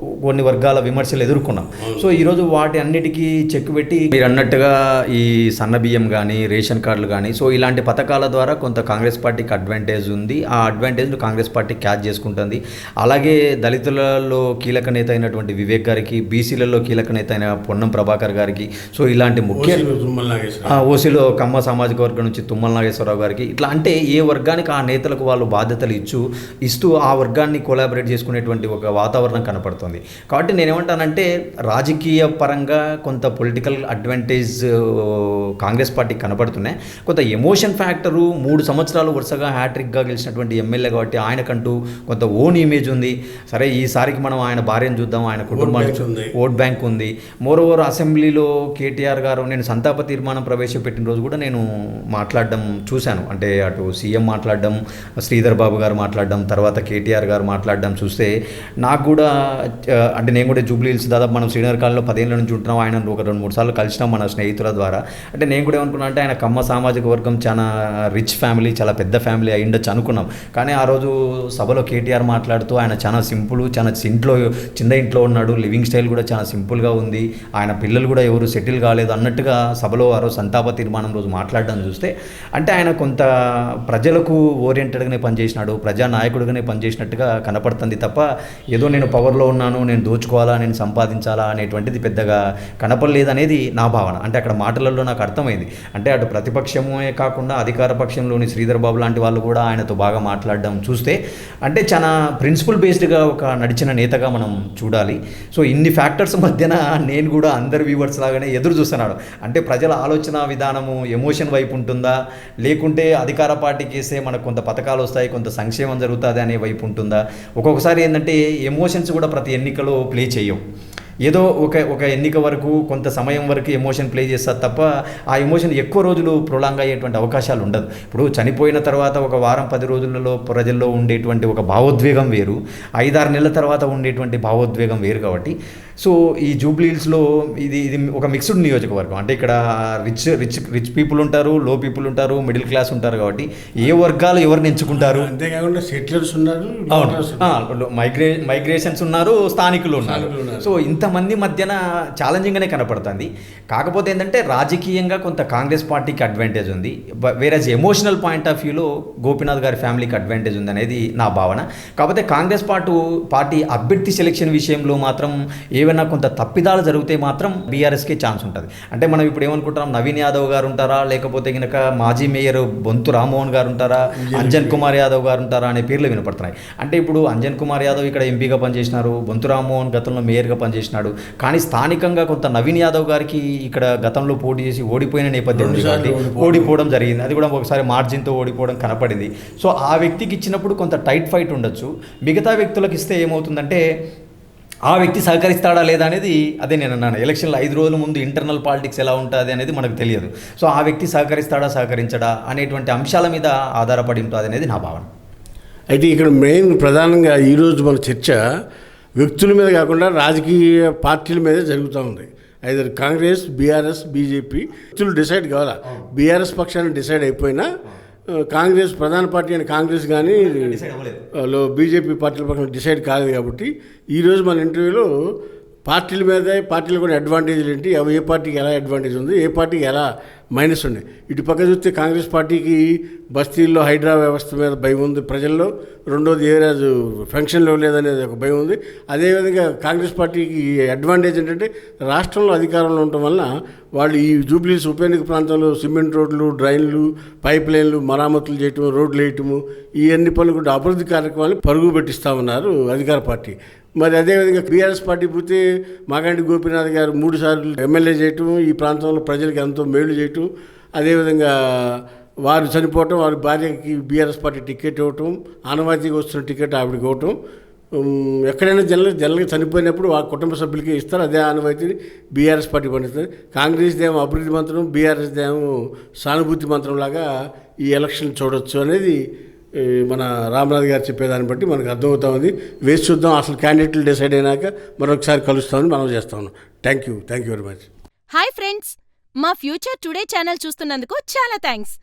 కొన్ని వర్గాల విమర్శలు ఎదుర్కొన్నాం. సో ఈరోజు వాటి అన్నిటికీ చెక్ పెట్టి మీరు అన్నట్టుగా ఈ సన్న బియ్యం కానీ రేషన్ కార్డులు కానీ, సో ఇలాంటి పథకాల ద్వారా కొంత కాంగ్రెస్ పార్టీకి అడ్వాంటేజ్ ఉంది. ఆ అడ్వాంటేజ్ను కాంగ్రెస్ పార్టీ క్యాచ్ చేసుకుంటుంది. అలాగే దళితులలో కీలక నేత అయినటువంటి వివేక్ గారికి, బీసీలలో కీలక నేత అయిన పొన్నం ప్రభాకర్ గారికి, సో ఇలాంటి ముఖ్య ఓసీలో కమ్మ సామాజిక వర్గం నుంచి తుమ్మల నాగేశ్వరరావు గారికి, ఇట్లా అంటే ఏ వర్గానికి ఆ నేతలకు వాళ్ళు బాధ్యతలు ఇస్తూ ఆ వర్గాన్ని కొలాబరేట్ చేసుకునేటువంటి ఒక వాతావరణం కనపడుతుంది. కాబట్టి నేనేమంటానంటే రాజకీయ పరంగా కొంత పొలిటికల్ అడ్వాంటేజ్ కాంగ్రెస్ పార్టీకి కనపడుతున్నాయి. కొంత ఎమోషన్ ఫ్యాక్టరు 3 సంవత్సరాలు వరుసగా హ్యాట్రిక్గా గెలిచినటువంటి ఎమ్మెల్యే కాబట్టి ఆయనకంటూ కొంత ఓన్ ఇమేజ్ ఉంది. సరే ఈసారికి మనం ఆయన భార్యను చూద్దాం, ఆయన కుటుంబానికి ఓట్ బ్యాంక్ ఉంది. మోరోవర్ అసెంబ్లీలో కేటీఆర్ గారు నేను సంతాప తీర్మానం ప్రవేశపెట్టిన రోజు కూడా నేను మాట్లాడడం చూశాను. అంటే అటు సీఎం మాట్లాడడం, శ్రీధర్ బాబు గారు మాట్లాడడం, తర్వాత కేటీఆర్ గారు మాట్లాడడం చూస్తే నాకు కూడా అంటే నేను కూడా జూబ్లీ హిల్స్ దాదాపు మనం శ్రీనగర్ కాలంలో 10 ఏళ్ళ నుంచి ఉంటున్నాం. ఆయన ఒక 2-3 సార్లు కలిసినాం మన స్నేహితుల ద్వారా. అంటే నేను కూడా ఏమనుకున్నా అంటే ఆయన కమ్మ సామాజిక వర్గం చాలా రిచ్ ఫ్యామిలీ, చాలా పెద్ద ఫ్యామిలీ అయి ఉండొచ్చు అనుకున్నాం. కానీ ఆ రోజు సభలో కేటీఆర్ మాట్లాడుతూ ఆయన చాలా సింపుల్, చాలా చిన్న ఇంట్లో ఉన్నాడు, లివింగ్ స్టైల్ కూడా చాలా సింపుల్గా ఉంది, ఆయన పిల్లలు కూడా ఎవరు సెటిల్ కాలేదు అన్నట్టుగా సభలో ఆ రోజు సంతాప తీర్మానం రోజు మాట్లాడడం చూస్తే అంటే ఆయన కొంత ప్రజలకు ఓరియంటెడ్గానే పనిచేసినాడు, ప్రజానాయకుడిగానే పనిచేసినట్టుగా కనపడుతుంది తప్ప ఏదో నేను పవర్లో ఉన్నాను, నేను దోచుకోవాలా, నేను సంపాదించాలా అనేటువంటిది పెద్దగా కనపడలేదనేది నా భావన. అంటే అక్కడ మాటలలో నాకు అర్థమైంది. అంటే అటు ప్రతిపక్షమే కాకుండా అధికార పక్షంలోని శ్రీధర్ బాబు లాంటి వాళ్ళు కూడా ఆయనతో బాగా మాట్లాడడం చూస్తే అంటే చాలా ప్రిన్సిపల్ బేస్డ్గా ఒక నడిచిన నేతగా మనం చూడాలి. సో ఇన్ని ఫ్యాక్టర్స్ మధ్యన నేను కూడా అందరి వ్యూవర్స్ లాగానే ఎదురు చూస్తున్నాడు. అంటే ప్రజల ఆలోచన విధానము ఎమోషన్ వైపు ఉంటుందా, లేకుంటే అధికార పార్టీకి వేస్తే మనకు కొంత పథకాలు వస్తాయి, కొంత సంక్షేమం జరుగుతుంది అనే వైపు ఉంటుందా. ఒక్కొక్కసారి ఏంటంటే ఎమోషన్స్ కూడా ప్రతి ఎన్నికలో ప్లే చేయవు. ఏదో ఒక ఎన్నిక వరకు కొంత సమయం వరకు ఎమోషన్ ప్లే చేస్తారు తప్ప ఆ ఎమోషన్ ఎక్కువ రోజులు ప్రొలాంగ్ అయ్యేటువంటి అవకాశాలు ఉండదు. ఇప్పుడు చనిపోయిన తర్వాత ఒక వారం 10 రోజులలో ప్రజల్లో ఉండేటువంటి ఒక భావోద్వేగం వేరు, 5-6 నెలల తర్వాత ఉండేటువంటి భావోద్వేగం వేరు. కాబట్టి సో ఈ జూబ్లీ హిల్స్లో ఇది ఒక మిక్స్డ్ నియోజకవర్గం. అంటే ఇక్కడ రిచ్ పీపుల్ ఉంటారు, లో పీపుల్ ఉంటారు, మిడిల్ క్లాస్ ఉంటారు. కాబట్టి ఏ వర్గాలు ఎవరిని ఎంచుకుంటారు, అంతేకాకుండా సెటిలర్స్ ఉన్నారు, మైగ్రేషన్స్ ఉన్నారు, స్థానికులు ఉన్నారు. సో ఇంతమంది మధ్యన ఛాలెంజింగ్గానే కనపడుతుంది. కాకపోతే ఏంటంటే రాజకీయంగా కొంత కాంగ్రెస్ పార్టీకి అడ్వాంటేజ్ ఉంది, వేరేజ్ ఎమోషనల్ పాయింట్ ఆఫ్ వ్యూలో గోపీనాథ్ గారి ఫ్యామిలీకి అడ్వాంటేజ్ ఉంది అనేది నా భావన. కాకపోతే కాంగ్రెస్ పార్టీ అభ్యర్థి సెలెక్షన్ విషయంలో మాత్రం ఏమైనా కొంత తప్పిదాలు జరిగితే మాత్రం బీఆర్ఎస్కే ఛాన్స్ ఉంటుంది. అంటే మనం ఇప్పుడు ఏమనుకుంటున్నాం, నవీన్ యాదవ్ గారు ఉంటారా, లేకపోతే కనుక మాజీ మేయర్ బొంతు రామ్మోహన్ గారు ఉంటారా, అంజన్ కుమార్ యాదవ్ గారు ఉంటారా అనే పేర్లు వినపడుతున్నాయి. అంటే ఇప్పుడు అంజన్ కుమార్ యాదవ్ ఇక్కడ ఎంపీగా పనిచేసినారు, బొంతు రామ్మోహన్ గతంలో మేయర్గా పనిచేసినాడు. కానీ స్థానికంగా కొంత నవీన్ యాదవ్ గారికి ఇక్కడ గతంలో పోటీ చేసి ఓడిపోయిన నేపథ్యం ఉంది కాబట్టి ఓడిపోవడం జరిగింది. అది కూడా ఒకసారి మార్జిన్తో ఓడిపోవడం కనపడింది. సో ఆ వ్యక్తికి ఇచ్చినప్పుడు కొంత టైట్ ఫైట్ ఉండొచ్చు. మిగతా వ్యక్తులకు ఇస్తే ఏమవుతుందంటే ఆ వ్యక్తి సహకరిస్తాడా లేదా అనేది, అదే నేను అన్నాను, ఎలక్షన్లో 5 రోజుల ముందు ఇంటర్నల్ పాలిటిక్స్ ఎలా ఉంటుంది అనేది మనకు తెలియదు. సో ఆ వ్యక్తి సహకరించడా అనేటువంటి అంశాల మీద ఆధారపడి ఉంటుంది అనేది నా భావన. అయితే ఇక్కడ మెయిన్ ప్రధానంగా ఈరోజు మన చర్చ వ్యక్తుల మీద కాకుండా రాజకీయ పార్టీల మీదే జరుగుతూ ఉంది. ఐదర్ కాంగ్రెస్, బీఆర్ఎస్, బీజేపీ వ్యక్తులు డిసైడ్ కావాలా. బీఆర్ఎస్ పక్షాన్ని డిసైడ్ అయిపోయినా కాంగ్రెస్ ప్రధాన పార్టీ అని కాంగ్రెస్ కానీ బీజేపీ పార్టీల పక్కన డిసైడ్ కాలేదు. కాబట్టి ఈరోజు మన ఇంటర్వ్యూలో పార్టీల మీద, పార్టీలు కూడా అడ్వాంటేజ్లు ఏంటి, అవి ఏ పార్టీకి ఎలా అడ్వాంటేజ్ ఉంది, ఏ పార్టీకి ఎలా మైనస్ ఉన్నాయి. ఇటు పక్క చూస్తే కాంగ్రెస్ పార్టీకి బస్తీల్లో హైడ్రా వ్యవస్థ మీద భయం ఉంది ప్రజల్లో. రెండోది ఏరాజు ఫంక్షన్లో లేదనేది ఒక భయం ఉంది. అదేవిధంగా కాంగ్రెస్ పార్టీకి అడ్వాంటేజ్ ఏంటంటే రాష్ట్రంలో అధికారంలో ఉండటం వలన వాళ్ళు ఈ జూబ్లీ హిల్స్ ఉప ఎన్నిక ప్రాంతంలో సిమెంట్ రోడ్లు, డ్రైన్లు, పైప్ లైన్లు మరామతులు చేయటము, రోడ్లు వేయటము, ఈ అన్ని పనులు కూడా అభివృద్ధి కార్యక్రమాలు పరుగు పెట్టిస్తూ ఉన్నారు అధికార పార్టీ. మరి అదేవిధంగా బీఆర్ఎస్ పార్టీ పోతే మాగంటి గోపీనాథ్ గారు 3 సార్లు ఎమ్మెల్యే చేయటం, ఈ ప్రాంతంలో ప్రజలకు ఎంతో మేలు చేయటం, అదేవిధంగా వారు చనిపోవటం, వారి భార్యకి బీఆర్ఎస్ పార్టీ టికెట్ ఇవ్వటం, ఆనవాయితీగా వస్తున్న టికెట్ ఆవిడకి ఇవ్వటం. ఎక్కడైనా జనరల్గా చనిపోయినప్పుడు ఆ కుటుంబ సభ్యులకి ఇస్తారు, అదే ఆనవాయితీని బీఆర్ఎస్ పార్టీ పండిస్తారు. కాంగ్రెస్ దేమో అభివృద్ధి మంత్రం, బీఆర్ఎస్ దేమో సానుభూతి మంత్రంలాగా ఈ ఎలక్షన్ చూడొచ్చు అనేది మన రామనాథ్ గారు చెప్పేదాన్ని బట్టి మనకు అర్థమవుతా ఉంది. వేసి చూద్దాం, అసలు క్యాండిడేట్లు డిసైడ్ అయినాక మరొకసారి కలుస్తామని మనం చేస్తాము. Thank you very much. Hi friends, మా ఫ్యూచర్ టుడే ఛానల్ చూస్తున్నందుకు చాలా థ్యాంక్స్.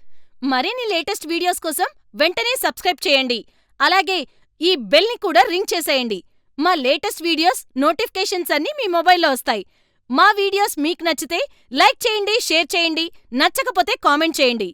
మరిన్ని లేటెస్ట్ వీడియోస్ కోసం వెంటనే సబ్స్క్రైబ్ చేయండి. అలాగే ఈ బెల్ని కూడా రింగ్ చేసేయండి. మా లేటెస్ట్ వీడియోస్ నోటిఫికేషన్స్ అన్నీ మీ మొబైల్లో వస్తాయి. మా వీడియోస్ మీకు నచ్చితే లైక్ చేయండి, షేర్ చేయండి, నచ్చకపోతే కామెంట్ చేయండి.